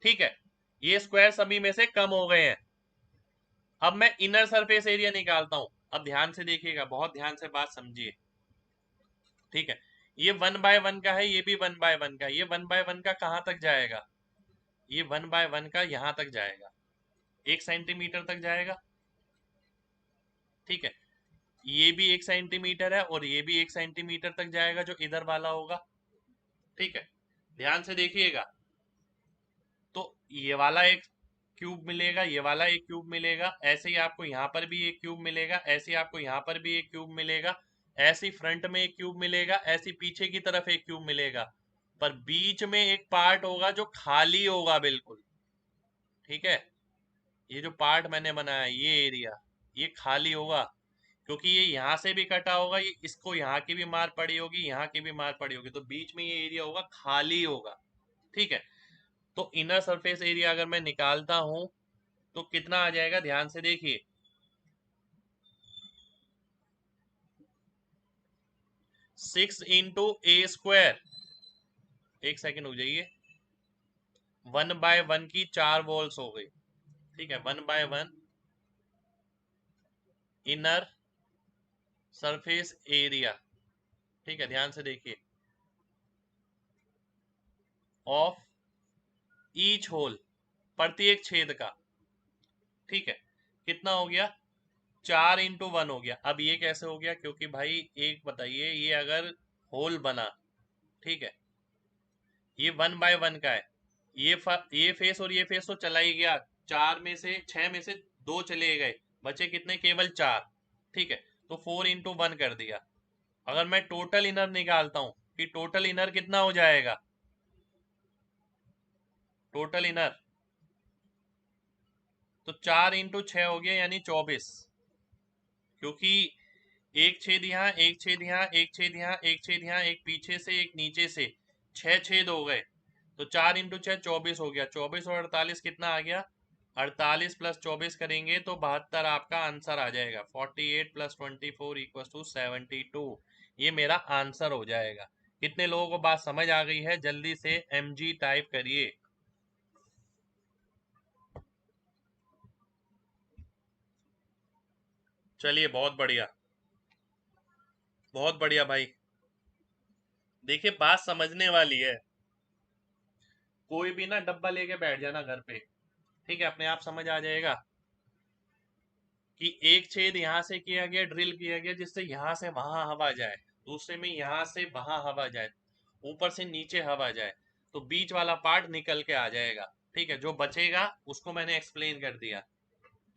ठीक है, ये स्क्वायर सभी में से कम हो गए हैं। अब मैं इनर सरफेस एरिया निकालता हूं। अब ध्यान से देखिएगा, बहुत ध्यान से बात समझिए। ठीक है, ये 1/1 का है, ये भी 1/1 का। ये 1/1 का कहां तक जाएगा? ये 1/1 का यहां तक जाएगा, 1 सेंटीमीटर तक जाएगा। ठीक है, ये भी 1 सेंटीमीटर है और ये भी 1 सेंटीमीटर तक जाएगा, जो इधर वाला होगा। ठीक है, ध्यान से देखिएगा। तो ये वाला एक क्यूब मिलेगा, ये वाला एक क्यूब मिलेगा, ऐसे ही आपको यहाँ पर भी एक क्यूब मिलेगा, ऐसे ही आपको यहाँ पर भी एक क्यूब मिलेगा, ऐसे ही फ्रंट में एक क्यूब मिलेगा, ऐसे पीछे की तरफ एक क्यूब मिलेगा। पर बीच में एक पार्ट होगा जो खाली होगा बिल्कुल। ठीक है, ये जो पार्ट मैंने बनाया ये एरिया, ये खाली होगा, क्योंकि ये यहाँ से भी कटा होगा, ये इसको यहाँ की भी मार पड़ी होगी, यहाँ की भी मार पड़ी होगी, तो बीच में ये एरिया होगा, खाली होगा। ठीक है, तो इनर सरफेस एरिया अगर मैं निकालता हूं तो कितना आ जाएगा? ध्यान से देखिए, 6 × a²। एक सेकेंड हो जाइए, 1/1 की 4 वॉल्स हो गई। ठीक है, 1/1 इनर सरफेस एरिया। ठीक है, ध्यान से देखिए, ऑफ ईच होल, प्रत्येक छेद का। ठीक है, कितना हो गया? 4 × 1 हो गया। अब ये कैसे हो गया? क्योंकि भाई एक बताइए, ये अगर होल बना, ठीक है, ये 1/1 का है, ये फेस और ये फेस तो चला ही गया, 6 में से 2 चले गए, बचे कितने? केवल 4। ठीक है, तो 4 × 1 कर दिया। अगर मैं टोटल इनर निकालता हूं कि टोटल इनर कितना हो जाएगा, टोटल इनर, तो 4 × 6 हो गया, यानी 24। क्योंकि एक छेद यहाँ, एक छेद यहाँ, एक छेद यहाँ, एक छेद यहाँ, एक पीछे से एक नीचे से, 6 छेद हो गए, तो 4 × 6 24 हो गया। 24 और 48 कितना आ गया? 48 + 24 करेंगे तो 72 आपका आंसर आ जाएगा। 48 + 24 = 72, ये मेरा आंसर हो जाएगा। कितने लोगों को बात समझ आ गई है? जल्दी से mg टाइप करिए। चलिए, बहुत बढ़िया, बहुत बढ़िया भाई। देखिए, बात समझने वाली है। कोई भी ना डब्बा लेके बैठ जाना घर पे, ठीक है, अपने आप समझ आ जाएगा कि एक छेद यहां से किया गया, ड्रिल किया गया, जिससे यहां से वहां हवा जाए, दूसरे में यहां से वहां हवा जाए, ऊपर से नीचे हवा जाए, तो बीच वाला पार्ट निकल के आ जाएगा। ठीक है, जो बचेगा उसको मैंने एक्सप्लेन कर दिया।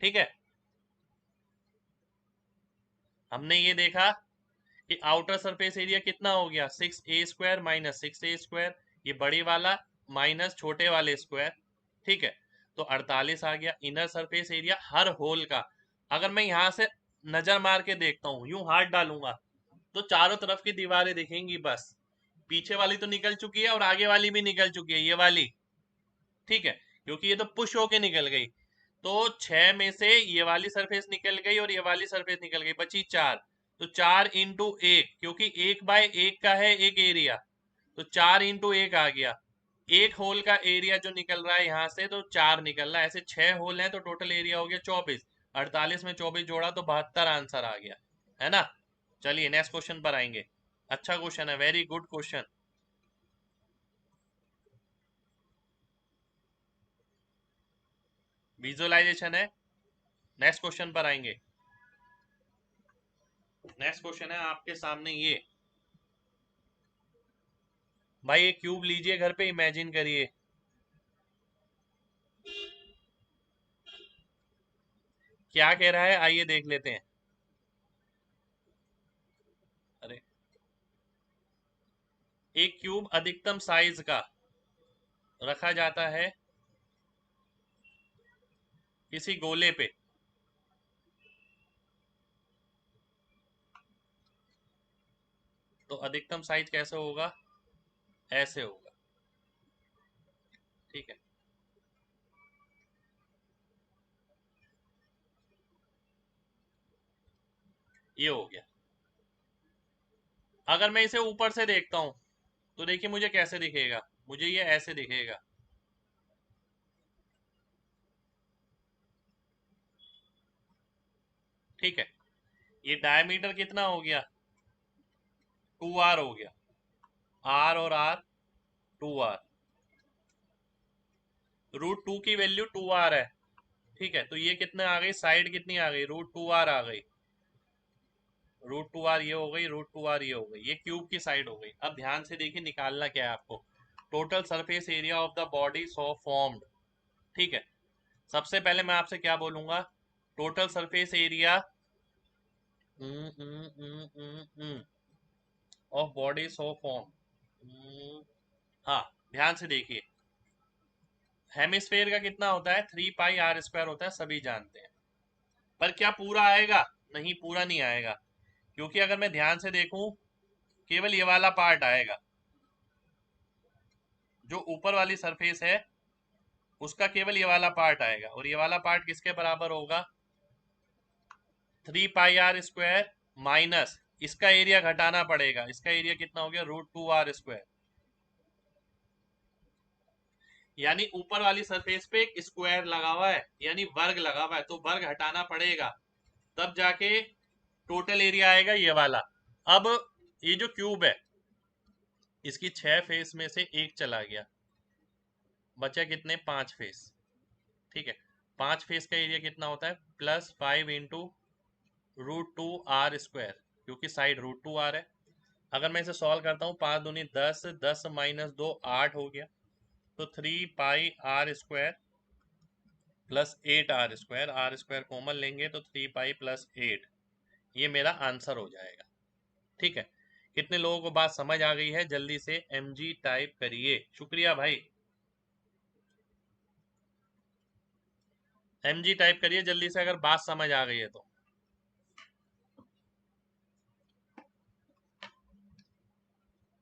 ठीक है, हमने ये देखा कि आउटर सरफेस एरिया कितना हो गया? 6a² माइनस 6a², ये बड़ी वाला माइनस छोटे वाले स्क्वायर। ठीक है, तो 48 आ गया इनर सरफेस एरिया हर होल का। अगर मैं यहां से नजर मार के देखता हूं, यूं हाथ डालूंगा, तो चारों तरफ की दीवारें दिखेंगी बस, पीछे वाली तो निकल चुकी है और आगे वाली भी निकल चुकी है, ये वाली, ठीक है, क्योंकि ये तो पुश होके निकल गई। तो 6 में से ये वाली सरफेस निकल गई और ये वाली सरफेस निकल गई, बची 4। तो 4 इंटू 1, क्योंकि 1/1 का है एक एरिया, तो 4 इंटू 1 आ गया। एक होल का एरिया जो निकल रहा है यहाँ से, तो 4 निकल रहा है, ऐसे 6 होल हैं, तो टोटल एरिया हो गया 24। 48 में 24 जोड़ा तो 72 आंसर आ गया, है ना। चलिए नेक्स्ट क्वेश्चन पर आएंगे। अच्छा क्वेश्चन है, वेरी गुड क्वेश्चन। विजुअलाइजेशन है। नेक्स्ट क्वेश्चन पर आएंगे। नेक्स्ट क्वेश्चन है आपके सामने ये। भाई एक क्यूब लीजिए, घर पे इमेजिन करिए। क्या कह रहा है, आइए देख लेते हैं। अरे, एक क्यूब अधिकतम साइज का रखा जाता है किसी गोले पे, तो अधिकतम साइज कैसे होगा, ऐसे होगा, ठीक है। ये हो गया। अगर मैं इसे ऊपर से देखता हूं तो देखिए मुझे कैसे दिखेगा, मुझे ये ऐसे दिखेगा, ठीक है। ये डायमीटर कितना हो गया, 2r हो गया, r और r 2r, √2 की वैल्यू 2r है, ठीक है। तो ये कितने आ गई, साइड कितनी आ गई, √2r आ गई, √2r ये हो गई, √2r ये हो गई, ये क्यूब की साइड हो गई। अब ध्यान से देखिए निकालना क्या है आपको, total surface area of the body so formed, ठीक है। सबसे पहले मैं आपसे क्या बोलूंगा, total surface area of body so form. हाँ, ध्यान से देखिए, हेमिस्फेयर का कितना होता है, 3πr² होता है, सभी जानते हैं। पर क्या पूरा आएगा, नहीं पूरा नहीं आएगा, क्योंकि अगर मैं ध्यान से देखूं केवल ये वाला पार्ट आएगा, जो ऊपर वाली सरफेस है उसका केवल ये वाला पार्ट आएगा, और ये वाला पार्ट किसके बराबर होगा, 3πr² माइनस इसका एरिया घटाना पड़ेगा, इसका एरिया कितना हो गया, √2r²। यानी ऊपर वाली सरफेस पे एक स्क्वायर लगा हुआ है, यानी वर्ग लगा हुआ है, तो वर्ग हटाना पड़ेगा, तब जाके टोटल एरिया आएगा ये वाला। अब ये जो क्यूब है इसकी 6 फेस में से एक चला गया, बचा कितने, 5 फेस, ठीक है। 5 फेस का एरिया कितना होता है, +5 इंटू √2r², क्योंकि साइड √2r है। अगर मैं इसे सॉल्व करता हूँ, 5 दूनी 10, 10 - 2 8 हो गया, तो 3πr² +8r², r² कॉमन लेंगे तो 3π + 8, ये मेरा आंसर हो जाएगा, ठीक है। कितने लोगों को बात समझ आ गई है, जल्दी से mg टाइप करिए, शुक्रिया भाई, mg टाइप करिए जल्दी से अगर बात समझ आ गई है तो।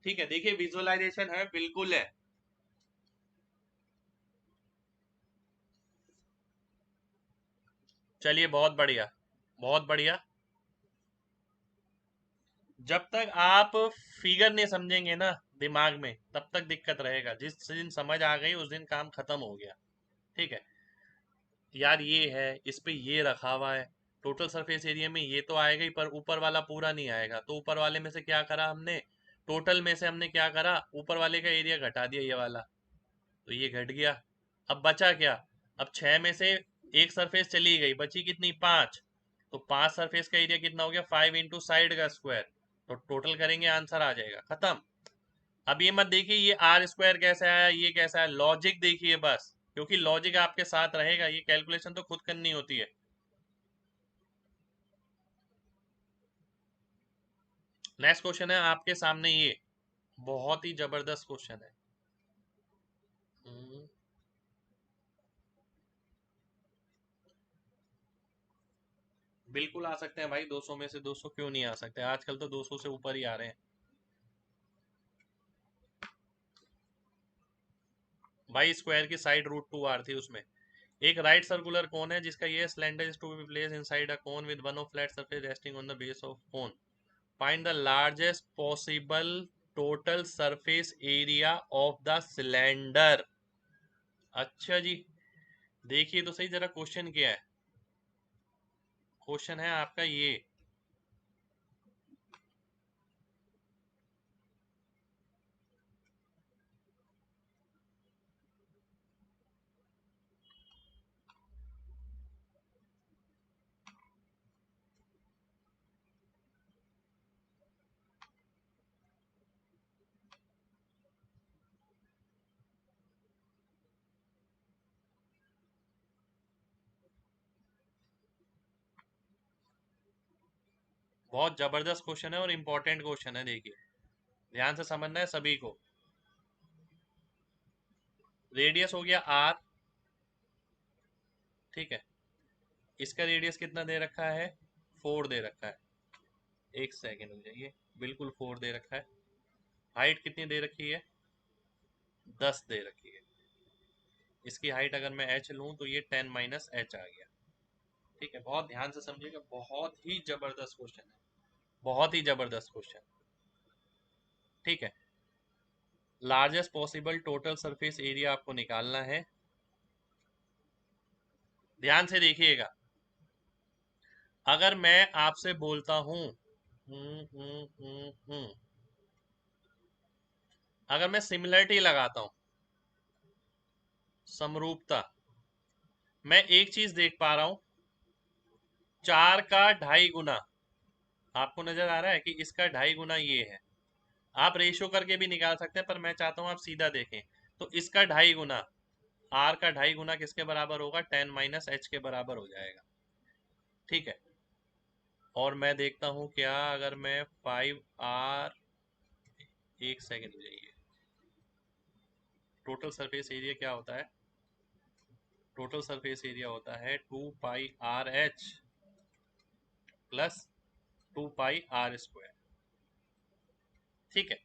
ठीक है, देखिए विजुअलाइजेशन है, बिल्कुल है। चलिए बहुत बढ़िया, बहुत बढ़िया। जब तक आप फिगर नहीं समझेंगे ना दिमाग में, तब तक दिक्कत रहेगा, जिस दिन समझ आ गई उस दिन काम खत्म हो गया, ठीक है। यार ये है, इस पे ये रखा हुआ है, टोटल सरफेस एरिया में ये तो आएगा ही, पर ऊपर वाला पूरा नहीं आएगा, तो ऊपर वाले में से क्या करा हमने, टोटल में से हमने क्या करा, ऊपर वाले का एरिया घटा दिया, ये वाला, तो ये घट गया। अब बचा क्या, अब 6 में से एक सरफेस चली गई, बची कितनी, 5, तो 5 सरफेस का एरिया कितना हो गया, 5 इंटू साइड का स्क्वायर, तो टोटल करेंगे आंसर आ जाएगा, खत्म। अब ये मत देखिए ये r² कैसे आया, ये कैसा है, लॉजिक देखिए बस, क्योंकि लॉजिक आपके साथ रहेगा, ये कैलकुलेशन तो खुद करनी होती है। नेक्स्ट क्वेश्चन है आपके सामने, ये बहुत ही जबरदस्त क्वेश्चन है। हम्म, बिल्कुल आ सकते हैं भाई, 200 में से 200 क्यों नहीं आ सकते, आजकल तो 200 से ऊपर ही आ रहे हैं भाई। स्क्वायर की साइड √2r थी उसमें। एक राइट सर्कुलर कोन है जिसका ये cylinder is to be place inside a cone with one of flat surface resting on the base of cone. Find the largest possible total surface area of the cylinder. अच्छा जी, देखिए तो सही जरा question क्या है। क्वेश्चन है आपका ये, बहुत जबरदस्त क्वेश्चन है और इंपॉर्टेंट क्वेश्चन है। देखिए ध्यान से समझना है सभी को। रेडियस हो गया r, ठीक है। इसका रेडियस कितना दे रखा है, 4 दे रखा है। एक सेकेंड हो जाइए, बिल्कुल 4 दे रखा है। हाइट कितनी दे रखी है, 10 दे रखी है। इसकी हाइट अगर मैं h लूं तो ये 10 माइनस h आ गया, ठीक है। बहुत ध्यान से समझिएगा, बहुत ही जबरदस्त क्वेश्चन है, बहुत ही जबरदस्त क्वेश्चन, ठीक है। Largest possible total surface area आपको निकालना है। ध्यान से देखिएगा, अगर मैं आपसे बोलता हूं अगर मैं सिमिलरिटी लगाता हूं, समरूपता, मैं एक चीज देख पा रहा हूं, 4 का 2.5 गुना, आपको नजर आ रहा है कि इसका 2.5 गुना ये है। आप रेशियो करके भी निकाल सकते हैं, पर मैं चाहता हूं आप सीधा देखें। तो इसका 2.5 गुना, आर का 2.5 गुना किसके बराबर होगा, 10 माइनस एच के बराबर हो जाएगा, ठीक है। और मैं देखता हूं क्या, अगर मैं 5r, एक सेकेंड जाइए, टोटल सरफेस एरिया क्या होता है, टोटल सरफेस एरिया होता है 2πrh प्लस 2πr², ठीक है।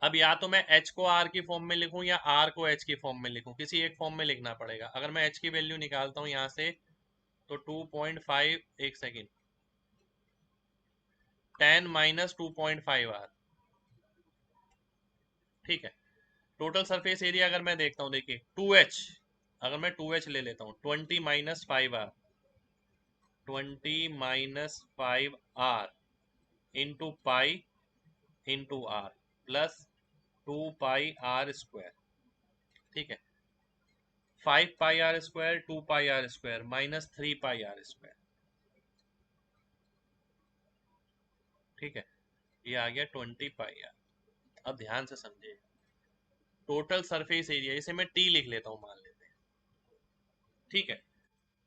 अब या तो मैं h को r की फॉर्म में लिखूं या r को h की फॉर्म में लिखूं, किसी एक फॉर्म में लिखना पड़ेगा। अगर मैं h की वैल्यू निकालता हूं यहां से तो 2.5, एक सेकेंड, 10 माइनस 2.5r, ठीक है। टोटल सरफेस एरिया अगर मैं देखता हूं, देखिए 2h, अगर मैं 2h ले लेता हूं, 20 minus 5r, 20 minus 5r into pi into R plus 2πr², ठीक है। 5πr², 2πr² माइनस 3πr², ठीक है। ये आ गया 20πr। अब ध्यान से समझिए, टोटल सरफेस एरिया, इसे मैं टी लिख लेता हूं, मान लेते हैं, ठीक है।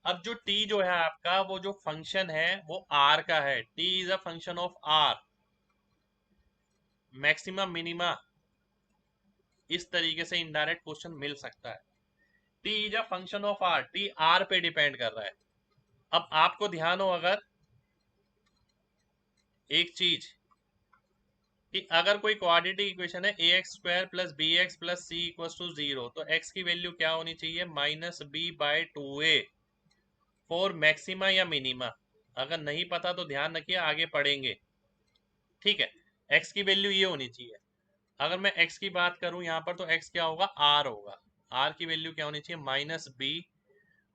अब जो टी जो है आपका, वो जो फंक्शन है वो आर का है, T is a function of R, maximum minima, इस तरीके से इनडायरेक्ट क्वेश्चन मिल सकता है। T is a function of R, T R पे डिपेंड कर रहा है। अब आपको ध्यान हो अगर एक चीज, कि अगर कोई क्वाड्रेटिक इक्वेशन है ax² plus bx plus c equal to 0, तो x की वैल्यू क्या होनी चाहिए, -b/2a फॉर मैक्सिमा या मिनिमा। अगर नहीं पता तो ध्यान रखिए, आगे पढ़ेंगे, ठीक है। x की वैल्यू ये होनी चाहिए। अगर मैं x की बात करूं यहाँ पर, तो x क्या होगा, r होगा। r की वैल्यू क्या होनी चाहिए, -b,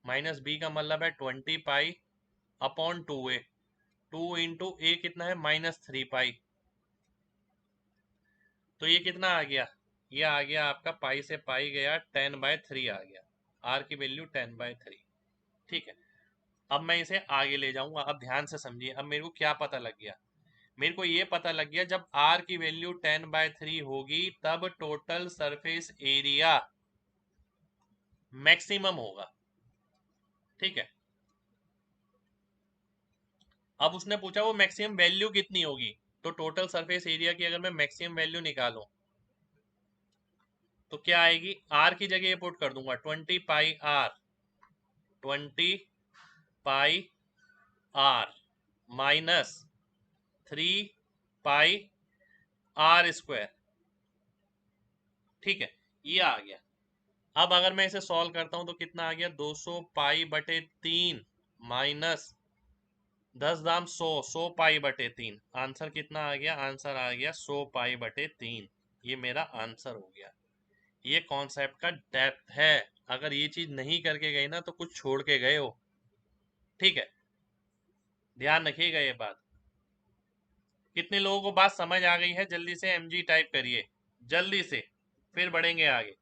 -b का मतलब है 20π/2a, 2 इंटू a कितना है, -3π, तो ये कितना आ गया, ये आ गया आपका पाई से पाई गया 10/3 आ गया, आर की वैल्यू 10/3, ठीक है। अब मैं इसे आगे ले जाऊंगा, अब ध्यान से समझिए। अब मेरे को क्या पता लग गया, मेरे को ये पता लग गया, जब आर की वैल्यू 10/3 होगी तब टोटल सरफेस एरिया मैक्सिमम होगा, ठीक है। अब उसने पूछा वो मैक्सिमम वैल्यू कितनी होगी, तो टोटल सरफेस एरिया की अगर मैं मैक्सिमम वैल्यू निकालूं तो क्या आएगी, आर की जगह ये पुट कर दूंगा 20πr, 20π are minus 3 pi r²। ठीक है, ये आ गया। अब अगर मैं इसे सॉल्व करता हूं तो कितना आ गया, 200 पाई/3 माइनस 10 दाम 100 पाई/3। आंसर कितना आ गया, आंसर आ गया 100 पाई/3। ये मेरा आंसर हो गया। ये कॉन्सेप्ट का डेप्थ है। अगर ये चीज नहीं करके गए ना तो कुछ छोड़ के गए हो। ठीक है, ध्यान रखिएगा ये बात। कितने लोगों को बात समझ आ गई है? जल्दी से mg टाइप करिए, जल्दी से, फिर बढ़ेंगे आगे।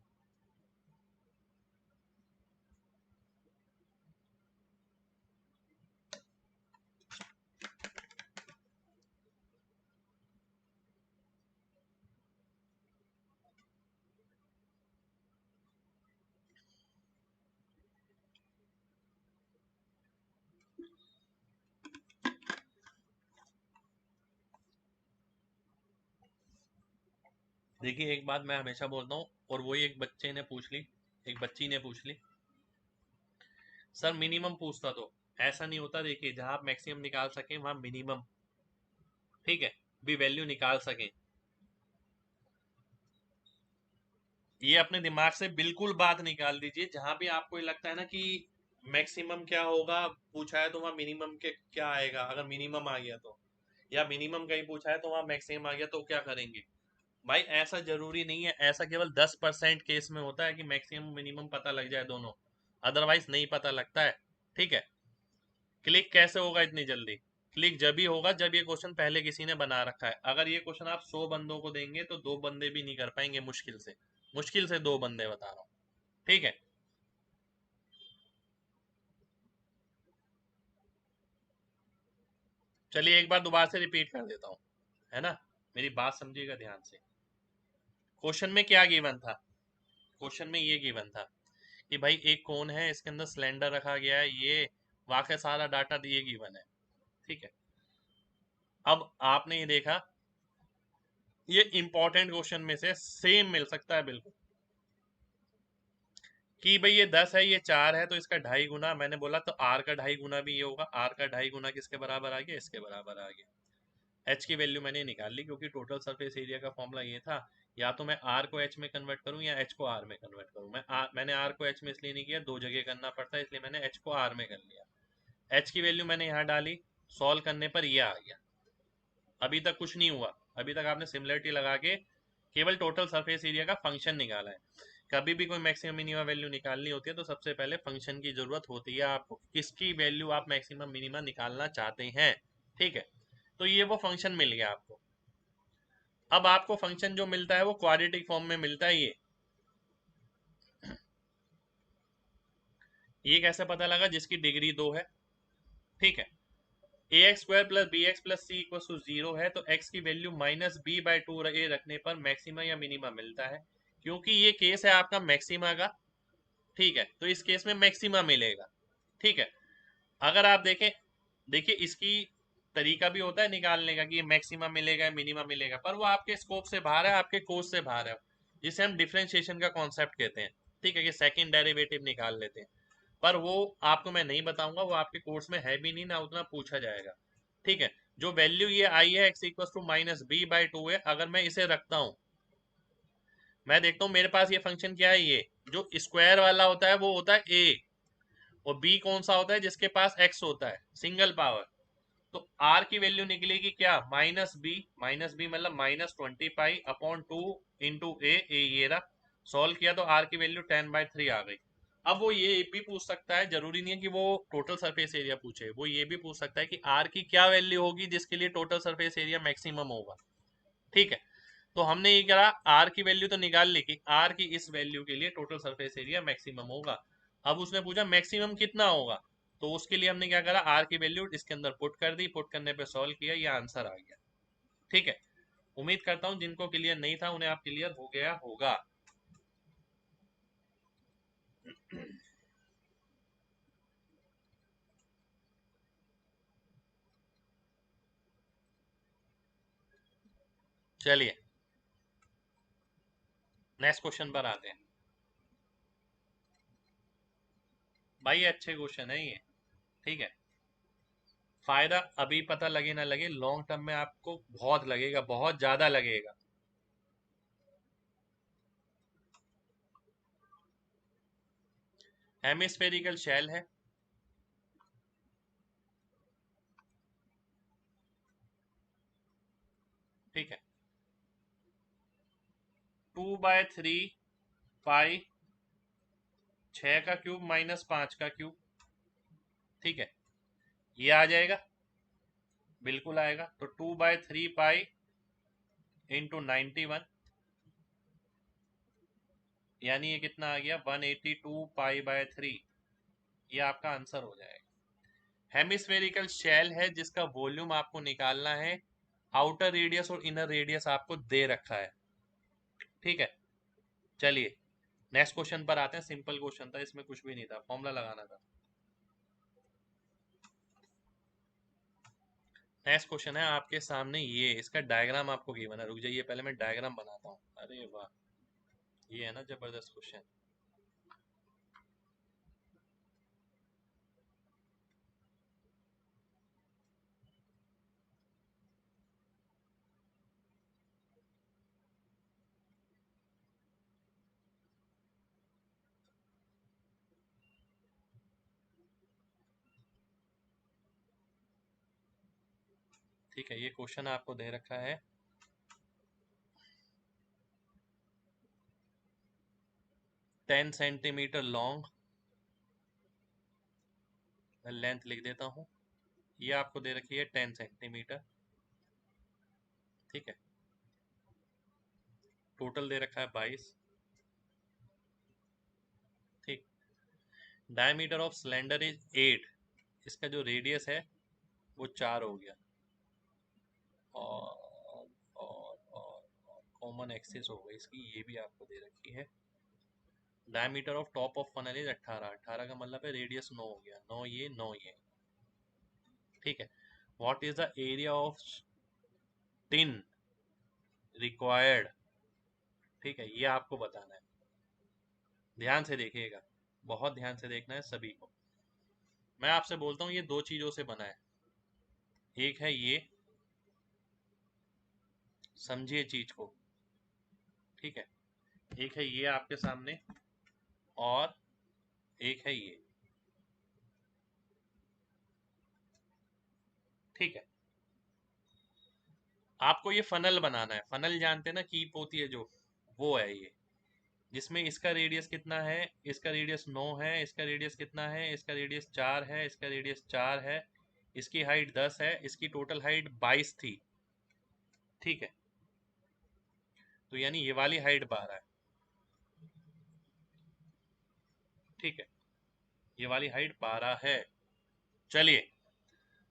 देखिए, एक बात मैं हमेशा बोलता हूँ, और वही एक बच्चे ने पूछ ली, एक बच्ची ने पूछ ली, सर मिनिमम पूछता तो ऐसा नहीं होता। देखिए, जहां आप मैक्सिमम निकाल सकें वहां मिनिमम, ठीक है, भी वैल्यू निकाल सकें। ये अपने दिमाग से बिल्कुल बात निकाल दीजिए। जहां भी आपको ये लगता है ना कि मैक्सिमम क्या होगा पूछा है तो वहां मिनिमम के क्या आएगा, अगर मिनिमम आ गया तो, या मिनिमम कहीं पूछा है तो वहां मैक्सिमम आ गया तो क्या करेंगे। भाई ऐसा जरूरी नहीं है, ऐसा केवल 10% केस में होता है कि मैक्सिमम मिनिमम पता लग जाए दोनों, अदरवाइज नहीं पता लगता है। ठीक है, क्लिक कैसे होगा इतनी जल्दी? क्लिक जब ही होगा जब ये क्वेश्चन पहले किसी ने बना रखा है। अगर ये क्वेश्चन आप 100 बंदों को देंगे तो 2 बंदे भी नहीं कर पाएंगे, मुश्किल से, मुश्किल से 2 बंदे बता रहा हूँ। ठीक है, चलिए एक बार दोबारा से रिपीट कर देता हूँ, है ना, मेरी बात समझिएगा ध्यान से। क्वेश्चन में क्या गिवन था? क्वेश्चन में ये गिवन था कि भाई एक कोन है, इसके अंदर सिलेंडर रखा गया है, ये वाकई सारा डाटा ये गिवन है। ठीक है, अब आपने ये देखा, ये इंपॉर्टेंट क्वेश्चन में से सेम मिल सकता है बिल्कुल, कि भाई ये 10 है, ये 4 है, तो इसका 2.5 गुना। मैंने बोला तो आर का 2.5 गुना भी ये होगा। आर का 2.5 गुना किसके बराबर आ गया, इसके बराबर आ गया। एच की वैल्यू मैंने निकाल ली, क्योंकि टोटल सरफेस एरिया का फॉर्मूला ये था, या तो मैं आर को एच में कन्वर्ट करूं या एच को आर में कन्वर्ट करूं। मैंने आर को एच में इसलिए नहीं किया, 2 जगह करना पड़ता है, इसलिए मैंने एच को आर में कर लिया। एच की वैल्यू मैंने यहाँ डाली, सॉल्व करने पर ये आ गया। अभी तक कुछ नहीं हुआ, अभी तक आपने सिमिलरिटी लगा के केवल टोटल सरफेस एरिया का फंक्शन निकाला है। कभी भी कोई मैक्सिमम मिनिमम वैल्यू निकालनी होती है तो सबसे पहले फंक्शन की जरूरत होती है आपको, किसकी वैल्यू आप मैक्सिमम मिनिमम निकालना चाहते हैं। ठीक है, तो ये वो फंक्शन मिल गया आपको। अब आपको फंक्शन जो मिलता है वो क्वाड्रेटिक फॉर्म में मिलता है। ये कैसे पता लगा? जिसकी डिग्री 2 है। ठीक है, ax² plus B X plus C equal to 0 है, तो x की वैल्यू -b/2 रखने पर मैक्सिमा या मिनिमा मिलता है। क्योंकि ये केस है आपका मैक्सिमा का, ठीक है, तो इस केस में मैक्सिमा मिलेगा। ठीक है, अगर आप देखें, देखिए इसकी तरीका भी होता है निकालने का कि मैक्सिमा मिलेगा मिनिमा मिलेगा, पर वो आपके स्कोप से बाहर है, आपके कोर्स से बाहर है, जिसे हम डिफरेंशिएशन का कॉन्सेप्ट कहते हैं। ठीक है, कि सेकंड डेरिवेटिव निकाल लेते हैं, पर वो आपको मैं नहीं बताऊंगा, वो आपके कोर्स में है भी नहीं, ना उतना पूछा जाएगा। ठीक है, जो वैल्यू ये आई है x इक्वल टू -b/2 है, अगर मैं इसे रखता हूं, मैं देखता हूं मेरे पास ये फंक्शन क्या है, ये जो स्क्वायर वाला होता है वो होता है a, और b कौन सा होता है, जिसके पास x होता है, सिंगल पावर। तो r की वैल्यू निकलेगी क्या, -b मतलब -20 पाई/2 इंटू ए ये रहा। सॉल्व किया तो r की वैल्यू 10/3 आ गई। अब वो ये भी पूछ सकता है, जरूरी नहीं है कि वो टोटल सरफेस एरिया पूछे, वो ये भी पूछ सकता है कि r की क्या वैल्यू होगी जिसके लिए टोटल सरफेस एरिया मैक्सिमम होगा। ठीक है, तो हमने ये करा, r की वैल्यू तो निकाल ली कि r की इस वैल्यू के लिए टोटल सरफेस एरिया मैक्सिमम होगा। अब उसने पूछा मैक्सिमम कितना होगा, तो उसके लिए हमने क्या करा, r की वैल्यू इसके अंदर पुट कर दी, पुट करने पे सॉल्व किया, ये आंसर आ गया। ठीक है, उम्मीद करता हूं जिनको क्लियर नहीं था उन्हें आप क्लियर हो गया होगा। चलिए नेक्स्ट क्वेश्चन पर आते हैं। भाई अच्छे क्वेश्चन है ये। ठीक है, फायदा अभी पता लगे ना लगे, लॉन्ग टर्म में आपको बहुत लगेगा, बहुत ज्यादा लगेगा। हेमिस्फेरिकल शेल है, ठीक है। 2/3 पाई 6 का क्यूब माइनस 5 का क्यूब, ठीक है। ये आ जाएगा, बिल्कुल आएगा। तो 2/3 पाई इंटू 91, यानी ये कितना आ गया 182 पाई बाय 3। ये आपका आंसर हो जाएगा। हेमिस्फेरिकल शेल है जिसका वॉल्यूम आपको निकालना है, आउटर रेडियस और इनर रेडियस आपको दे रखा है, ठीक है। चलिए नेक्स्ट क्वेश्चन पर आते हैं। सिंपल क्वेश्चन था, इसमें कुछ भी नहीं था, फॉर्मूला लगाना था। नेक्स्ट क्वेश्चन है आपके सामने, ये इसका डायग्राम आपको गिवन है। रुक जाइए, पहले मैं डायग्राम बनाता हूँ। अरे वाह, ये है ना जबरदस्त क्वेश्चन। ठीक है, ये क्वेश्चन आपको दे रखा है। टेन सेंटीमीटर लॉन्ग, मैं लेंथ लिख देता हूँ। ये आपको दे रखी है 10 सेंटीमीटर, ठीक है। टोटल दे रखा है 22, ठीक। डायमीटर ऑफ सिलेंडर इज 8, इसका जो रेडियस है वो 4 हो गया। और कॉमन एक्सिस हो गई इसकी, ये भी आपको दे रखी है। Diameter of top of funnel is 18, 18 का मतलब है रेडियस 9 हो गया। 9 ये 9 ये, ठीक है। What is the area of tin required, ठीक है, ये आपको बताना है। ध्यान से देखिएगा, बहुत ध्यान से देखना है सभी को। मैं आपसे बोलता हूँ ये दो चीजों से बना है। एक है ये, समझिए चीज को, ठीक है। एक है ये आपके सामने, और एक है ये, ठीक है। आपको ये फनल बनाना है। फनल जानते हैं ना, कीप होती है जो, वो है ये, जिसमें इसका रेडियस कितना है, इसका रेडियस 9 है, इसका रेडियस कितना है, इसका रेडियस 4 है, इसका रेडियस 4 है, इसकी हाइट 10 है, इसकी टोटल हाइट 22 थी, ठीक है। तो यानी ये वाली हाइट 12 है, ठीक है। ये वाली हाइट 12 है। चलिए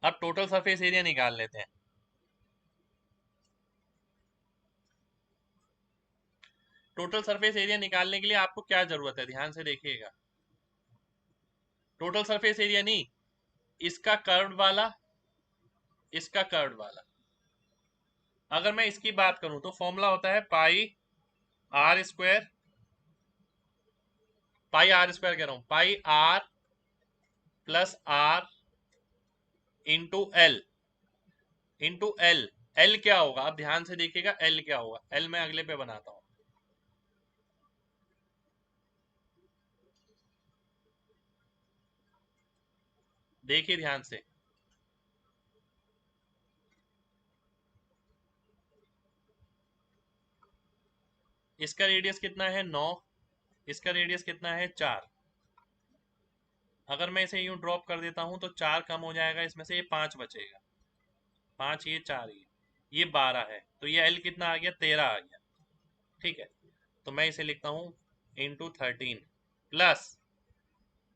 अब टोटल सरफेस एरिया निकाल लेते हैं। टोटल सरफेस एरिया निकालने के लिए आपको क्या जरूरत है, ध्यान से देखिएगा। टोटल सरफेस एरिया नहीं, इसका कर्व वाला, इसका कर्व वाला। अगर मैं इसकी बात करूं तो फॉर्मूला होता है pi R square, pi R square कह रहा हूं, pi R plus R into L, into L. L क्या होगा, अब ध्यान से देखिएगा, एल क्या होगा। एल मैं अगले पे बनाता हूं। देखिए ध्यान से, इसका रेडियस कितना है 9, इसका रेडियस कितना है 4। अगर मैं इसे यूं ड्रॉप कर देता हूं तो 4 कम हो जाएगा, इसमें से ये 5 बचेगा। 5 ये 4 ये 12 है, तो ये एल कितना आ गया 13 आ गया, ठीक है। तो मैं इसे लिखता हूं into 13 plus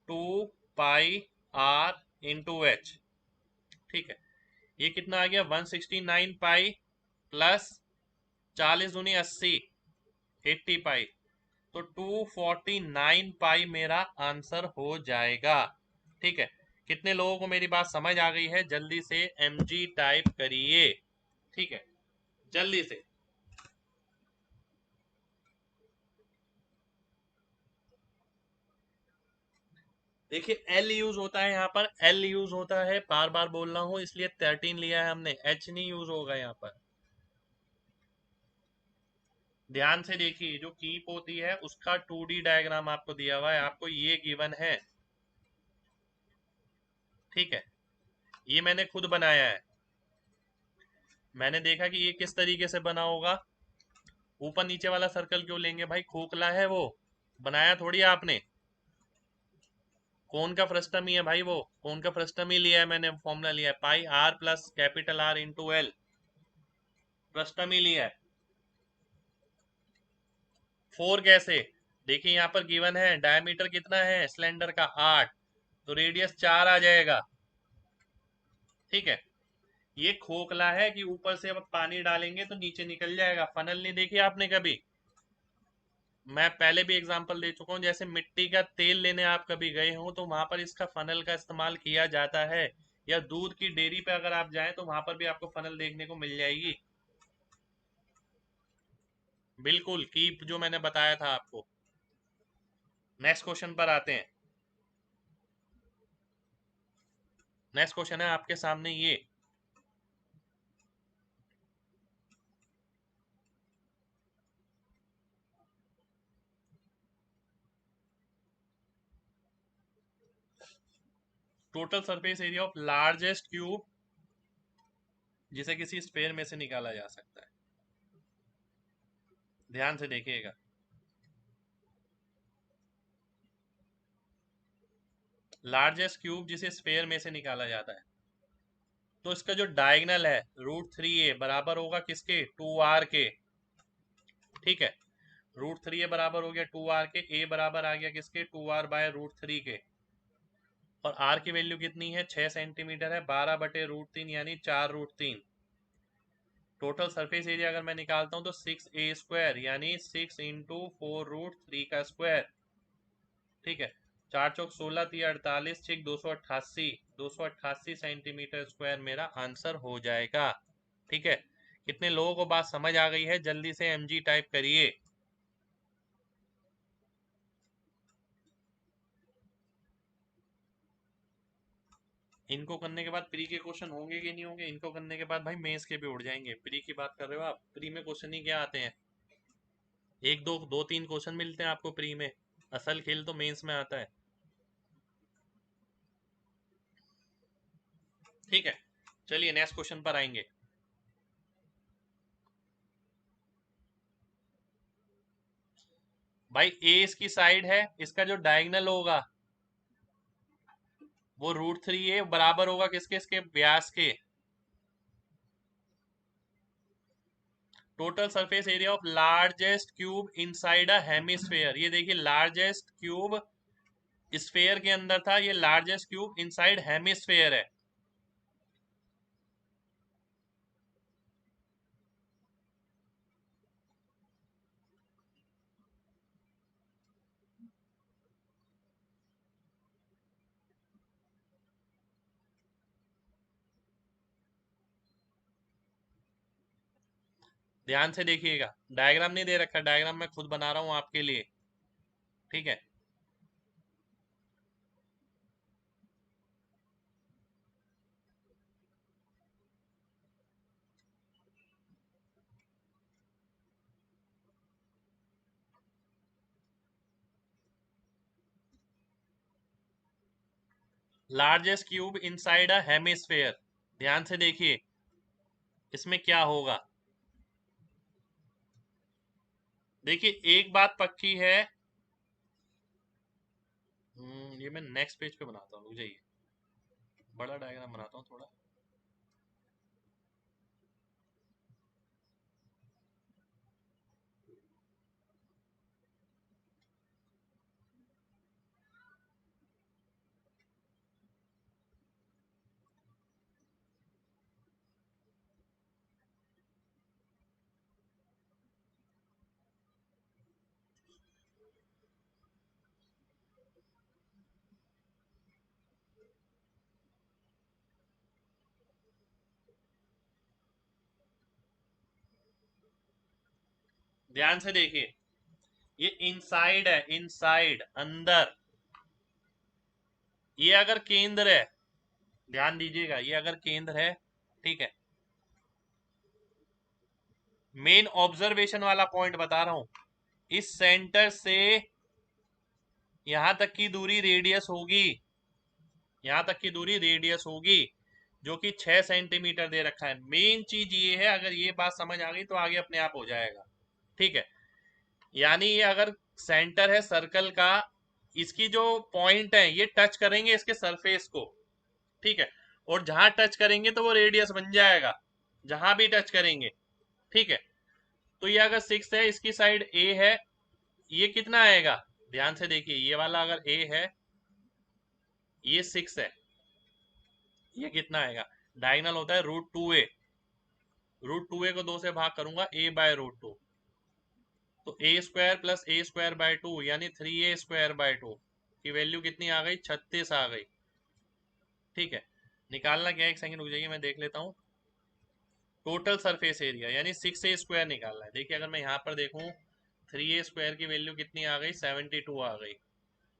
2 pi R into H, ठीक है। ये कितना आ गया 169 पाई प्लस 40 दूनी 80, 80 पाई। तो 249 पाई मेरा आंसर हो जाएगा, ठीक है। कितने लोगों को मेरी बात समझ आ गई है, जल्दी से mg टाइप करिए, ठीक है, जल्दी से। देखिए एल यूज होता है यहाँ पर, एल यूज होता है, बार बार बोल रहा हूँ इसलिए 13 लिया है हमने, एच नहीं यूज होगा यहाँ पर। ध्यान से देखिए, जो कीप होती है उसका 2D डायग्राम आपको दिया हुआ है, आपको ये गिवन है, ठीक है, ये मैंने खुद बनाया है। मैंने देखा कि ये किस तरीके से बना होगा। ऊपर नीचे वाला सर्कल क्यों लेंगे भाई, खोखला है वो, बनाया थोड़ी आपने। कौन का फ्रस्टम ही है भाई, वो कौन का फ्रस्टम ही लिया है मैंने, फॉर्मूला लिया है pi R plus capital R into L, frustum ही लिया है। 4 कैसे, देखिए यहाँ पर गिवन है डायमीटर कितना है सिलेंडर का 8, तो रेडियस 4 आ जाएगा, ठीक है। ये खोखला है कि ऊपर से अब पानी डालेंगे तो नीचे निकल जाएगा, फनल नहीं देखी आपने कभी, मैं पहले भी एग्जांपल दे चुका हूँ, जैसे मिट्टी का तेल लेने आप कभी गए हो तो वहां पर इसका फनल का इस्तेमाल किया जाता है, या दूध की डेयरी पे अगर आप जाएं तो वहां पर भी आपको फनल देखने को मिल जाएगी। बिल्कुल कीप जो मैंने बताया था आपको। नेक्स्ट क्वेश्चन पर आते हैं। नेक्स्ट क्वेश्चन है आपके सामने ये, total surface area of largest cube जिसे किसी स्फेयर में से निकाला जा सकता है। ध्यान से देखिएगा, लार्जेस्ट क्यूब जिसे स्फेयर में से निकाला जाता है, तो इसका जो डायगनल है √3a बराबर होगा किसके, 2r के, ठीक है। √3a बराबर हो गया 2r के, a बराबर आ गया किसके, 2r बाय √3 के, और r की वैल्यू कितनी है 6 सेंटीमीटर है, 12/√3 यानी 4√3। टोटल सरफेस एरिया अगर मैं निकालता हूं तो 6a² यानी 6 इंटू 4√3 का स्क्वायर, ठीक है। 4 चौक 16 3 48 6 288 सेंटीमीटर स्क्वायर मेरा आंसर हो जाएगा, ठीक है। कितने लोगों को बात समझ आ गई है, जल्दी से mg टाइप करिए। इनको करने के बाद प्री के क्वेश्चन होंगे कि नहीं होंगे, इनको करने के बाद भाई मेंस के भी उड़ जाएंगे। प्री की बात कर रहे हो आप, प्री में क्वेश्चन ही क्या आते हैं, एक दो दो तीन क्वेश्चन मिलते हैं आपको प्री में, असल खेल तो मेंस में आता है, ठीक है। चलिए नेक्स्ट क्वेश्चन पर आएंगे। भाई ए इसकी साइड है, इसका जो डायगनल होगा वो √3a बराबर होगा किसके, इसके व्यास के। Total surface area of largest cube inside a hemisphere, ये देखिए लार्जेस्ट क्यूब स्फेयर के अंदर था, ये लार्जेस्ट क्यूब इनसाइड हेमिस्फेयर है। ध्यान से देखिएगा, डायग्राम नहीं दे रखा, डायग्राम मैं खुद बना रहा हूं आपके लिए, ठीक है। Largest cube inside a hemisphere, ध्यान से देखिए इसमें क्या होगा। देखिए एक बात पक्की है, ये मैं नेक्स्ट पेज पे बनाता हूँ, रुक जाइए, बड़ा डायग्राम बनाता हूँ थोड़ा। ध्यान से देखिए, ये इनसाइड है, इनसाइड अंदर, ये अगर केंद्र है, ध्यान दीजिएगा, ये अगर केंद्र है, ठीक है, मेन ऑब्जर्वेशन वाला पॉइंट बता रहा हूं, इस सेंटर से यहां तक की दूरी रेडियस होगी, यहां तक की दूरी रेडियस होगी, जो कि 6 सेंटीमीटर दे रखा है। मेन चीज ये है, अगर ये बात समझ आ गई तो आगे अपने आप हो जाएगा, ठीक है। यानी ये अगर सेंटर है सर्कल का, इसकी जो पॉइंट है ये टच करेंगे इसके सरफेस को, ठीक है, और जहां टच करेंगे तो वो रेडियस बन जाएगा, जहां भी टच करेंगे, ठीक है। तो ये अगर 6 है, इसकी साइड ए है, ये कितना आएगा, ध्यान से देखिए, ये वाला अगर ए है, ये 6 है, ये कितना आएगा, डायगोनल होता है √2a, √2a को 2 से भाग करूंगा, a/√2, तो a² प्लस a²/2 यानी 3a² की वैल्यू कितनी आ गई, 36 आ गई, ठीक है। निकालना क्या है, एक सेकंड रुक जाइए, मैं देख लेता हूँ। टोटल सरफेस एरिया यानी 6a² निकालना है। देखिए अगर मैं यहाँ पर देखूँ, 3a² की वैल्यू कितनी आ गई, 72 आ गई,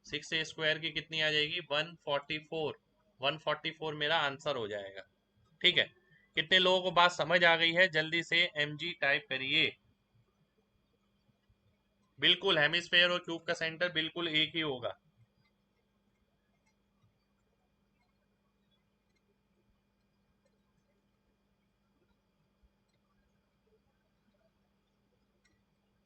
6a² की कितनी आ जाएगी, 144, 144 मेरा आंसर हो जाएगा, ठीक है। कितने लोगों को बात समझ आ गई है, जल्दी से mg टाइप करिए। बिल्कुल हेमिस्फेयर और क्यूब का सेंटर बिल्कुल एक ही होगा।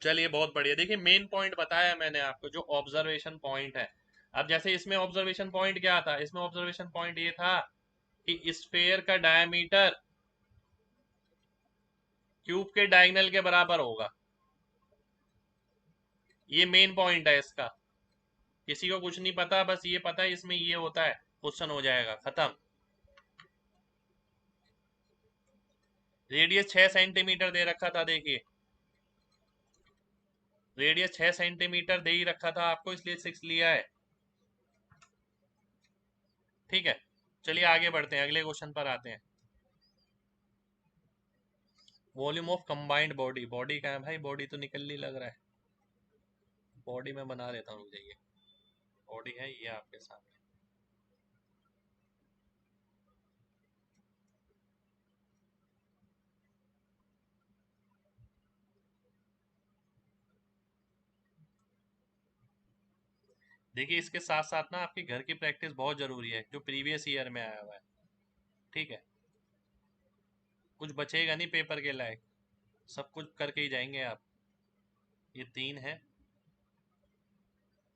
चलिए बहुत बढ़िया। देखिए मेन पॉइंट बताया मैंने आपको, जो ऑब्जर्वेशन पॉइंट है। अब जैसे इसमें ऑब्जर्वेशन पॉइंट क्या था, इसमें ऑब्जर्वेशन पॉइंट ये था कि स्फेयर का डायमीटर क्यूब के डायगोनल के बराबर होगा। ये मेन पॉइंट है इसका। किसी को कुछ नहीं पता, बस ये पता है इसमें ये होता है, क्वेश्चन हो जाएगा, खत्म। रेडियस 6 सेंटीमीटर दे रखा था, देखिए रेडियस 6 सेंटीमीटर दे ही रखा था आपको, इसलिए 6 लिया है, ठीक है। चलिए आगे बढ़ते हैं, अगले क्वेश्चन पर आते हैं। Volume of combined body, body का है भाई, बॉडी तो निकलने लग रहा है, बॉडी में बना लेता हूँ, जाइए, बॉडी है ये आपके सामने। देखिए इसके साथ साथ ना आपके घर की प्रैक्टिस बहुत जरूरी है, जो प्रीवियस ईयर में आया हुआ है, ठीक है। कुछ बचेगा नहीं पेपर के लायक, सब कुछ करके ही जाएंगे आप। ये 3 है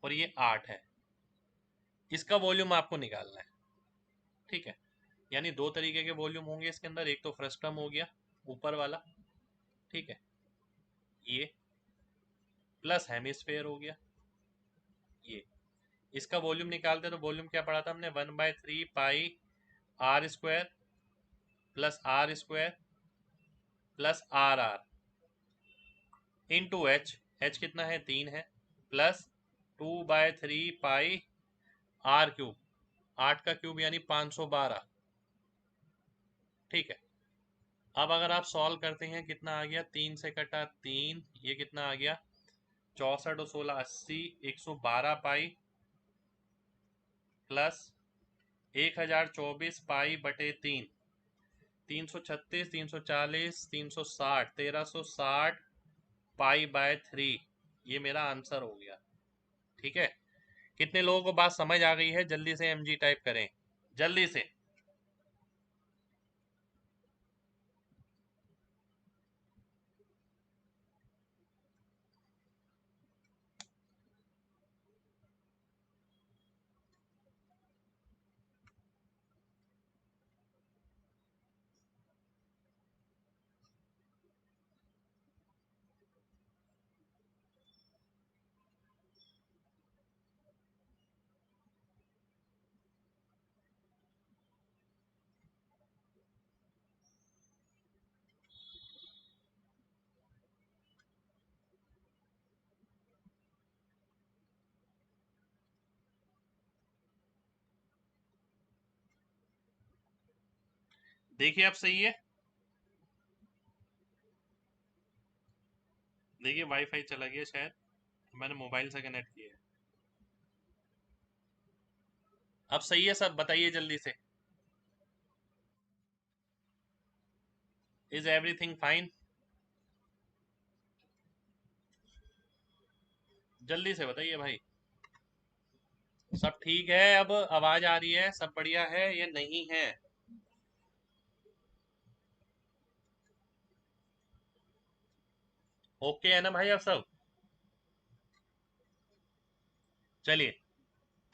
और ये 8 है, इसका वॉल्यूम आपको निकालना है, ठीक है। यानी दो तरीके के वॉल्यूम होंगे इसके अंदर, एक तो फ्रस्टम हो गया ऊपर वाला, ठीक है, ये प्लस हेमिस्फेयर हो गया ये। इसका वॉल्यूम निकालते तो वॉल्यूम क्या पढ़ा था हमने, 1/3 पाई r² plus RR into H, H कितना है, 3 है, प्लस 2/3 पाई r³, 8 का क्यूब यानी 512, ठीक है। अब अगर आप सॉल्व करते हैं, कितना आ गया, 3 से कटा 3, ये कितना आ गया, 64 और 16 80, 112 पाई प्लस 1024 पाई/3, 336, 340, 360, 1360 पाई/3, ये मेरा आंसर हो गया, ठीक है। कितने लोगों को बात समझ आ गई है, जल्दी से mg टाइप करें, जल्दी से। देखिए अब सही है, देखिए वाईफाई चला गया शायद, मैंने मोबाइल से कनेक्ट किया है। अब सही है सब, बताइए जल्दी से। Is everything fine? जल्दी से बताइए भाई। सब ठीक है? अब आवाज आ रही है? सब बढ़िया है या नहीं है? ओके है ना भाई अब सब? चलिए,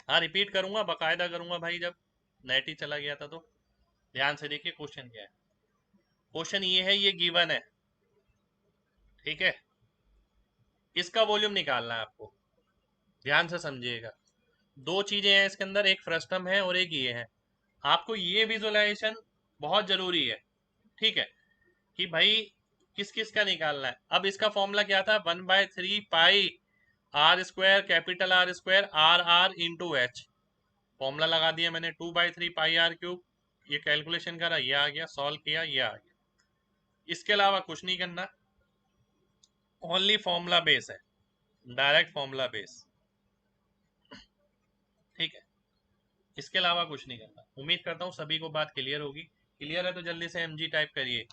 हाँ रिपीट करूंगा, बकायदा करूंगा भाई, जब नेट ही चला गया था तो। ध्यान से देखिए क्वेश्चन क्या है। क्वेश्चन ये है, ये गिवन है, ठीक है? इसका वॉल्यूम निकालना है आपको, ध्यान से समझिएगा। दो चीजें हैं इसके अंदर, एक फ्रस्टम है और एक ये है। आपको ये विजुअलाइजेशन बहुत जरूरी है, ठीक है, कि भाई किस किस का निकालना है। अब इसका फॉर्मूला क्या था? 1/3 pi R square, capital R square, R R into H. Formula लगा दिया मैंने, 2/3 पाई आर क्यूब। ये कैलकुलेशन करा, ये आ गया, सॉल्व किया, ये आ गया। इसके अलावा कुछ नहीं करना, ओनली फॉर्मूला बेस है, डायरेक्ट फॉर्मूला बेस, ठीक है? इसके अलावा कुछ नहीं करना। उम्मीद करता हूँ सभी को बात क्लियर होगी। क्लियर है तो जल्दी से एमजी टाइप करिए।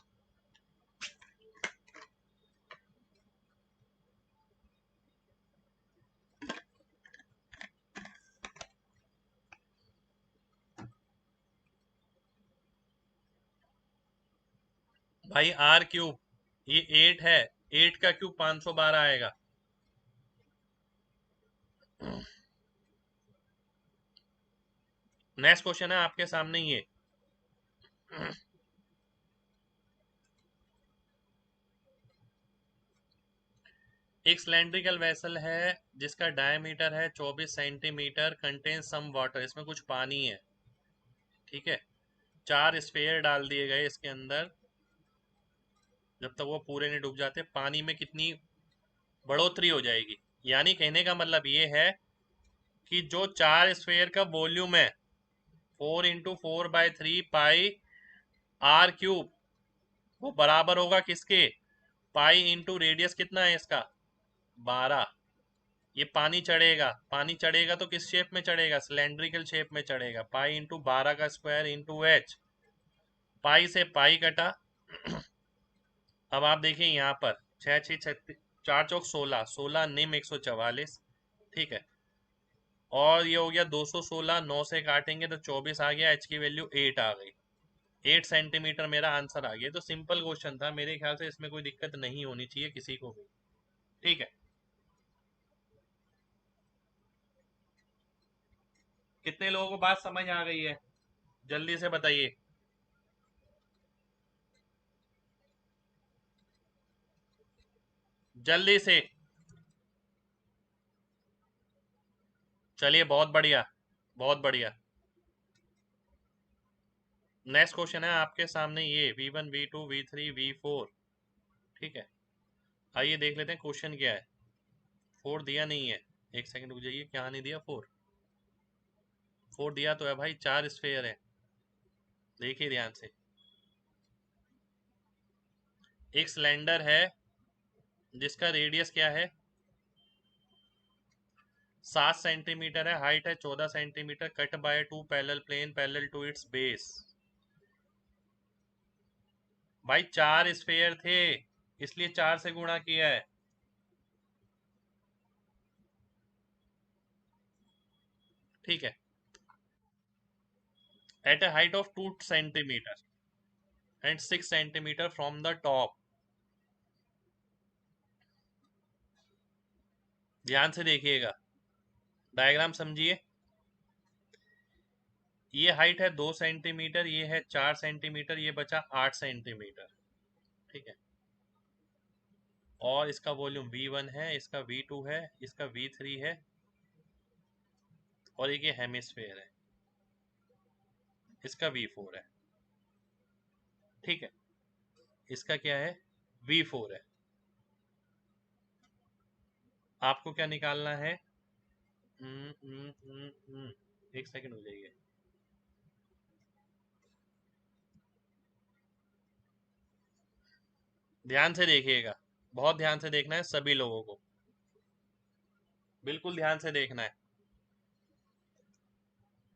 भाई आर क्यूब, ये 8 है, 8 का क्यूब 512 आएगा। नेक्स्ट क्वेश्चन है आपके सामने ये। एक सिलेंड्रिकल वेसल है जिसका डायमीटर है 24 सेंटीमीटर, कंटेन सम वाटर, इसमें कुछ पानी है, ठीक है? 4 स्फेयर डाल दिए गए इसके अंदर, जब तक वो पूरे नहीं डूब जाते पानी में कितनी बढ़ोतरी हो जाएगी? यानी कहने का मतलब ये है कि जो 4 स्फेयर का वॉल्यूम है, 4 × 4/3 पाई आर क्यूब, वो बराबर होगा किसके? पाई इंटू रेडियस कितना है इसका? 12। ये पानी चढ़ेगा, पानी चढ़ेगा तो किस शेप में चढ़ेगा? सिलेंड्रिकल शेप में चढ़ेगा। पाई इंटू 12 का स्क्वायर इंटू एच, पाई से पाई कटा। अब आप देखिए यहाँ पर 6 6 4 चौक 16, 16 निम 144, ठीक है? और ये हो गया 216, 9 से काटेंगे तो 24 आ गया, एच की वैल्यू 8 आ गई। 8 सेंटीमीटर मेरा आंसर आ गया। तो सिंपल क्वेश्चन था, मेरे ख्याल से इसमें कोई दिक्कत नहीं होनी चाहिए किसी को भी, ठीक है? कितने लोगों को बात समझ आ गई है? जल्दी से बताइए। जल्दी से। चलिए बहुत बढ़िया, बहुत बढ़िया। नेक्स्ट क्वेश्चन है आपके सामने ये, V1 V2 V3 V4, ठीक है? आइए देख लेते हैं क्वेश्चन क्या है। 4 दिया नहीं है, एक सेकंड रुक जाइए, क्या नहीं दिया? 4, 4 दिया तो है भाई, 4 स्फेयर है, देखिए ध्यान से। एक सिलेंडर है जिसका रेडियस क्या है? 7 सेंटीमीटर है, हाइट है 14 centimetre, cut by 2 parallel plane parallel to its base. भाई 4 स्फेयर थे, इसलिए 4 से गुणा किया है, ठीक है? At a height of 2 centimetre and 6 centimetre from the top. ध्यान से देखिएगा, डायग्राम समझिए। ये हाइट है 2 सेंटीमीटर, ये है 4 सेंटीमीटर, ये बचा 8 सेंटीमीटर, ठीक है? और इसका वॉल्यूम V1 है, इसका V2 है, इसका V3 है, और एक ये हेमिस्फेयर है, इसका V4 है, ठीक है? इसका क्या है? V4 है। आपको क्या निकालना है? एक सेकंड हो जाइए। ध्यान से देखिएगा, बहुत ध्यान से देखना है सभी लोगों को, बिल्कुल ध्यान से देखना है।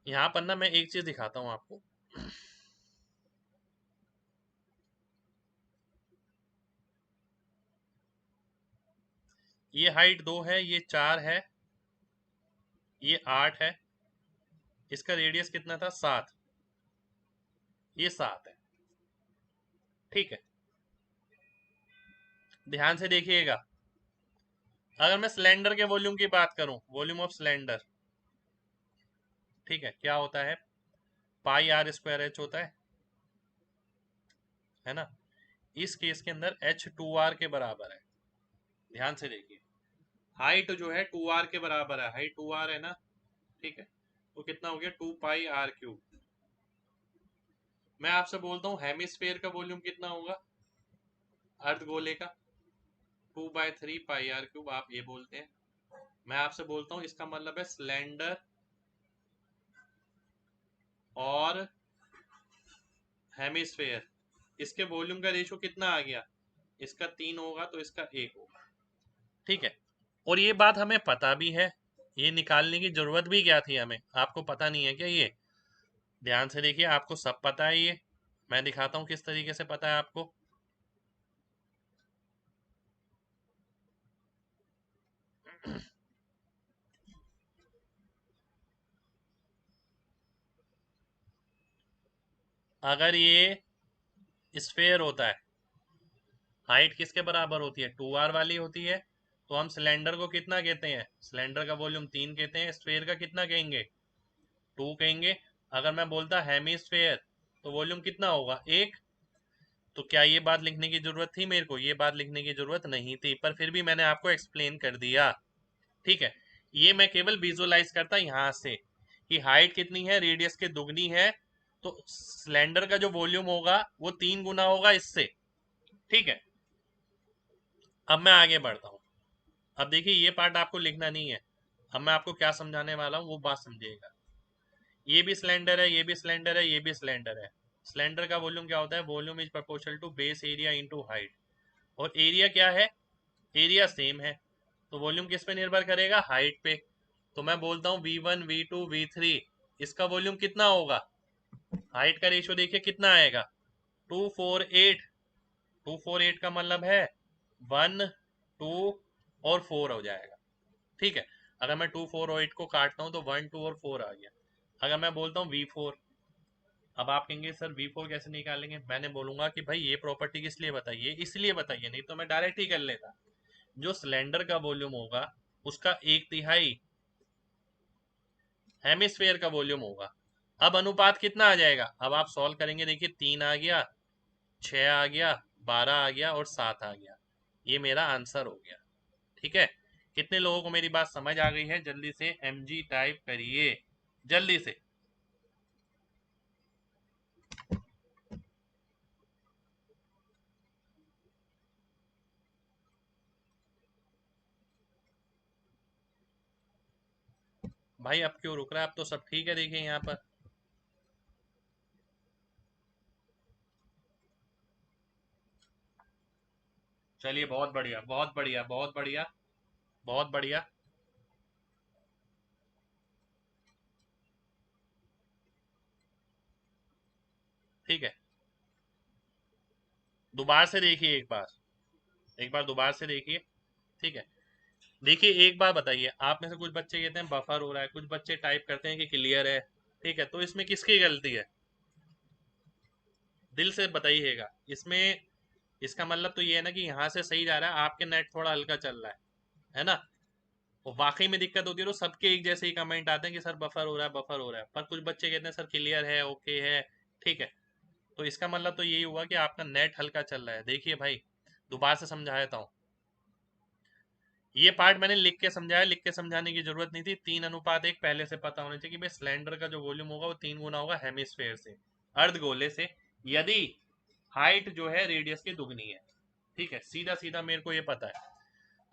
यहाँ पर ना मैं एक चीज दिखाता हूँ आपको। ये हाइट 2 है, ये 4 है, ये 8 है, इसका रेडियस कितना था 7, ये 7 है। ठीक है, ध्यान से देखिएगा। अगर मैं सिलेंडर के वॉल्यूम की बात करूं, वॉल्यूम ऑफ सिलेंडर, ठीक है, क्या होता है, पाई आर स्क्वायर एच होता है ना। इस केस के अंदर एच 2 आर के बराबर है। ध्यान से देखिए, हाइट जो है 2 आर के बराबर है, हाइट 2 आर है ना, ठीक है, तो कितना हो गया 2 पाई आर क्यूब। मैं आपसे बोलता हूँ हेमिस्फेयर का वॉल्यूम कितना होगा, अर्ध गोले का, 2/3 पाई आर क्यूब, आप ये बोलते हैं। मैं आपसे बोलता हूँ इसका मतलब है सिलेंडर और हेमिस्फेयर, इसके वॉल्यूम का रेशियो कितना आ गया, इसका 3 होगा तो इसका 1 होगा। ठीक है, और ये बात हमें पता भी है, ये निकालने की जरूरत भी क्या थी हमें, आपको पता नहीं है क्या ये? ध्यान से देखिए, आपको सब पता है ये, मैं दिखाता हूँ किस तरीके से पता है आपको। अगर ये स्फेयर होता है, हाइट किसके बराबर होती है, 2 आर वाली होती है, तो हम सिलेंडर को कितना कहते हैं, सिलेंडर का वॉल्यूम 3 कहते हैं, स्फेयर का कितना कहेंगे, 2 कहेंगे। अगर मैं बोलता हेमीस्फेयर तो वॉल्यूम कितना होगा, 1। तो क्या ये बात लिखने की जरूरत थी मेरे को, ये बात लिखने की जरूरत नहीं थी, पर फिर भी मैंने आपको एक्सप्लेन कर दिया। ठीक है, ये मैं केवल विजुअलाइज करता यहाँ से कि हाइट कितनी है, रेडियस के दुगनी है, तो सिलेंडर का जो वॉल्यूम होगा वो 3 गुना होगा इससे। ठीक है, अब मैं आगे बढ़ता हूँ। अब देखिए, ये पार्ट आपको लिखना नहीं है, अब मैं आपको क्या समझाने वाला हूँ वो बात समझिएगा। ये भी सिलेंडर है, ये भी सिलेंडर है, ये भी सिलेंडर है। सिलेंडर का वॉल्यूम क्या होता है, volume is proportional to base area into height. और एरिया क्या है, एरिया सेम है, तो वॉल्यूम किस पे निर्भर करेगा, हाइट पे। तो मैं बोलता हूँ V1 V2 V3, इसका वॉल्यूम कितना होगा, हाइट का रेशियो देखिए कितना आएगा, 248। 248 का मतलब है 1 2 और 4 हो जाएगा। ठीक है, अगर मैं 248 को काटता हूँ तो 1 2 और 4 आ गया। अगर मैं बोलता हूँ V4, अब आप कहेंगे सर V4 कैसे निकालेंगे, मैंने बोलूंगा कि भाई ये प्रॉपर्टी किस लिए बताइए, इसलिए बताइए, नहीं तो मैं डायरेक्ट ही कर लेता। जो सिलेंडर का वॉल्यूम होगा उसका 1/3 हेमिस्फेयर का वॉल्यूम होगा। अब अनुपात कितना आ जाएगा, अब आप सॉल्व करेंगे, देखिए 3 आ गया, 6 आ गया, 12 आ गया और 7 आ गया, ये मेरा आंसर हो गया। ठीक है, कितने लोगों को मेरी बात समझ आ गई है, जल्दी से mg टाइप करिए, जल्दी से। भाई अब क्यों रुक रहा है, अब तो सब ठीक है, देखिए यहाँ पर। चलिए, बहुत बढ़िया, बहुत बढ़िया, बहुत बढ़िया, बहुत बढ़िया। ठीक है, दोबारा से देखिए एक बार, एक बार दोबारा से देखिए। ठीक है, देखिए एक बार बताइए, आप में से कुछ बच्चे कहते हैं बफर हो रहा है, कुछ बच्चे टाइप करते हैं कि क्लियर है। ठीक है, तो इसमें किसकी गलती है, दिल से बताइएगा इसमें। इसका मतलब तो ये है ना कि यहाँ से सही जा रहा है, आपके नेट थोड़ा हल्का चल रहा है ना। और वाकई में दिक्कत होती है तो सबके एक जैसे ही कमेंट आते हैं कि सर बफर हो रहा है, बफर हो रहा है, पर कुछ बच्चे कहते हैं सर क्लियर है, ओके है। ठीक है, तो इसका मतलब तो यही हुआ कि आपका नेट हल्का चल रहा है। देखिए भाई, दोबारा से समझा देता हूँ, ये पार्ट मैंने लिख के समझाया, लिख के समझाने की जरूरत नहीं थी, 3:1 पहले से पता होना चाहिए कि भाई सिलेंडर का जो वॉल्यूम होगा वो 3 गुना होगा हेमिस्फेयर से, अर्धगोले से, यदि हाइट जो है रेडियस की दुगनी है। ठीक है, सीधा सीधा मेरे को ये पता है।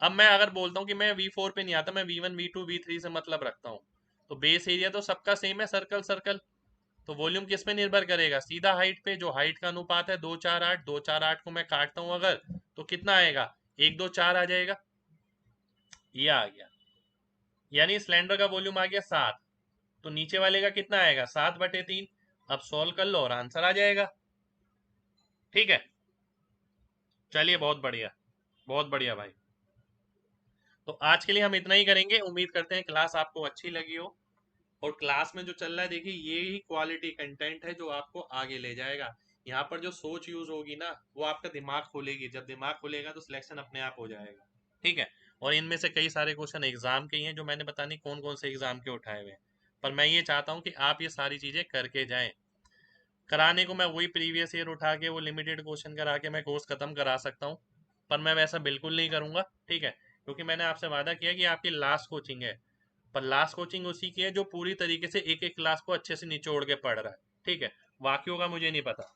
अब मैं अगर बोलता हूँ कि मैं V4 पे नहीं आता, मैं V1 V2 V3 से मतलब रखता हूँ, तो बेस एरिया तो सबका सेम है, सर्कल सर्कल, तो वॉल्यूम किस पे निर्भर करेगा, सीधा हाइट पे, जो हाइट का अनुपात है 2 4 8, 2 4 8 को मैं काटता हूँ अगर, तो कितना आएगा, 1 2 4 आ जाएगा, ये आ गया। यानी सिलेंडर का वॉल्यूम आ गया 7, तो नीचे वाले का कितना आएगा 7/3। अब सॉल्व कर लो और आंसर आ जाएगा। ठीक है, चलिए बहुत बढ़िया भाई। तो आज के लिए हम इतना ही करेंगे। उम्मीद करते हैं क्लास आपको अच्छी लगी हो, और क्लास में जो चल रहा है देखिए ये ही क्वालिटी कंटेंट है जो आपको आगे ले जाएगा। यहाँ पर जो सोच यूज होगी ना वो आपका दिमाग खोलेगी, जब दिमाग खोलेगा तो सिलेक्शन अपने आप हो जाएगा। ठीक है, और इनमें से कई सारे क्वेश्चन एग्जाम के ही हैं जो मैंने पता नहीं कौन कौन से एग्जाम के उठाए हुए हैं, पर मैं ये चाहता हूँ कि आप ये सारी चीजें करके जाएं। कराने को मैं वही प्रीवियस ईयर उठा के वो लिमिटेड क्वेश्चन करा के मैं कोर्स खत्म करा सकता हूँ, पर मैं वैसा बिल्कुल नहीं करूंगा। ठीक है, क्योंकि मैंने आपसे वादा किया कि आपकी लास्ट कोचिंग है, पर लास्ट कोचिंग उसी की है जो पूरी तरीके से एक एक क्लास को अच्छे से निचोड़ के पढ़ रहा है। ठीक है, बाकियों का मुझे नहीं पता।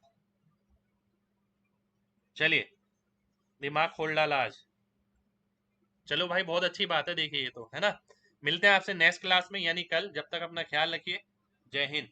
चलिए, दिमाग खोल डाला आज। चलो भाई, बहुत अच्छी बात है, देखिए ये तो है ना। मिलते हैं आपसे नेक्स्ट क्लास में यानी कल, जब तक अपना ख्याल रखिए। जय हिंद।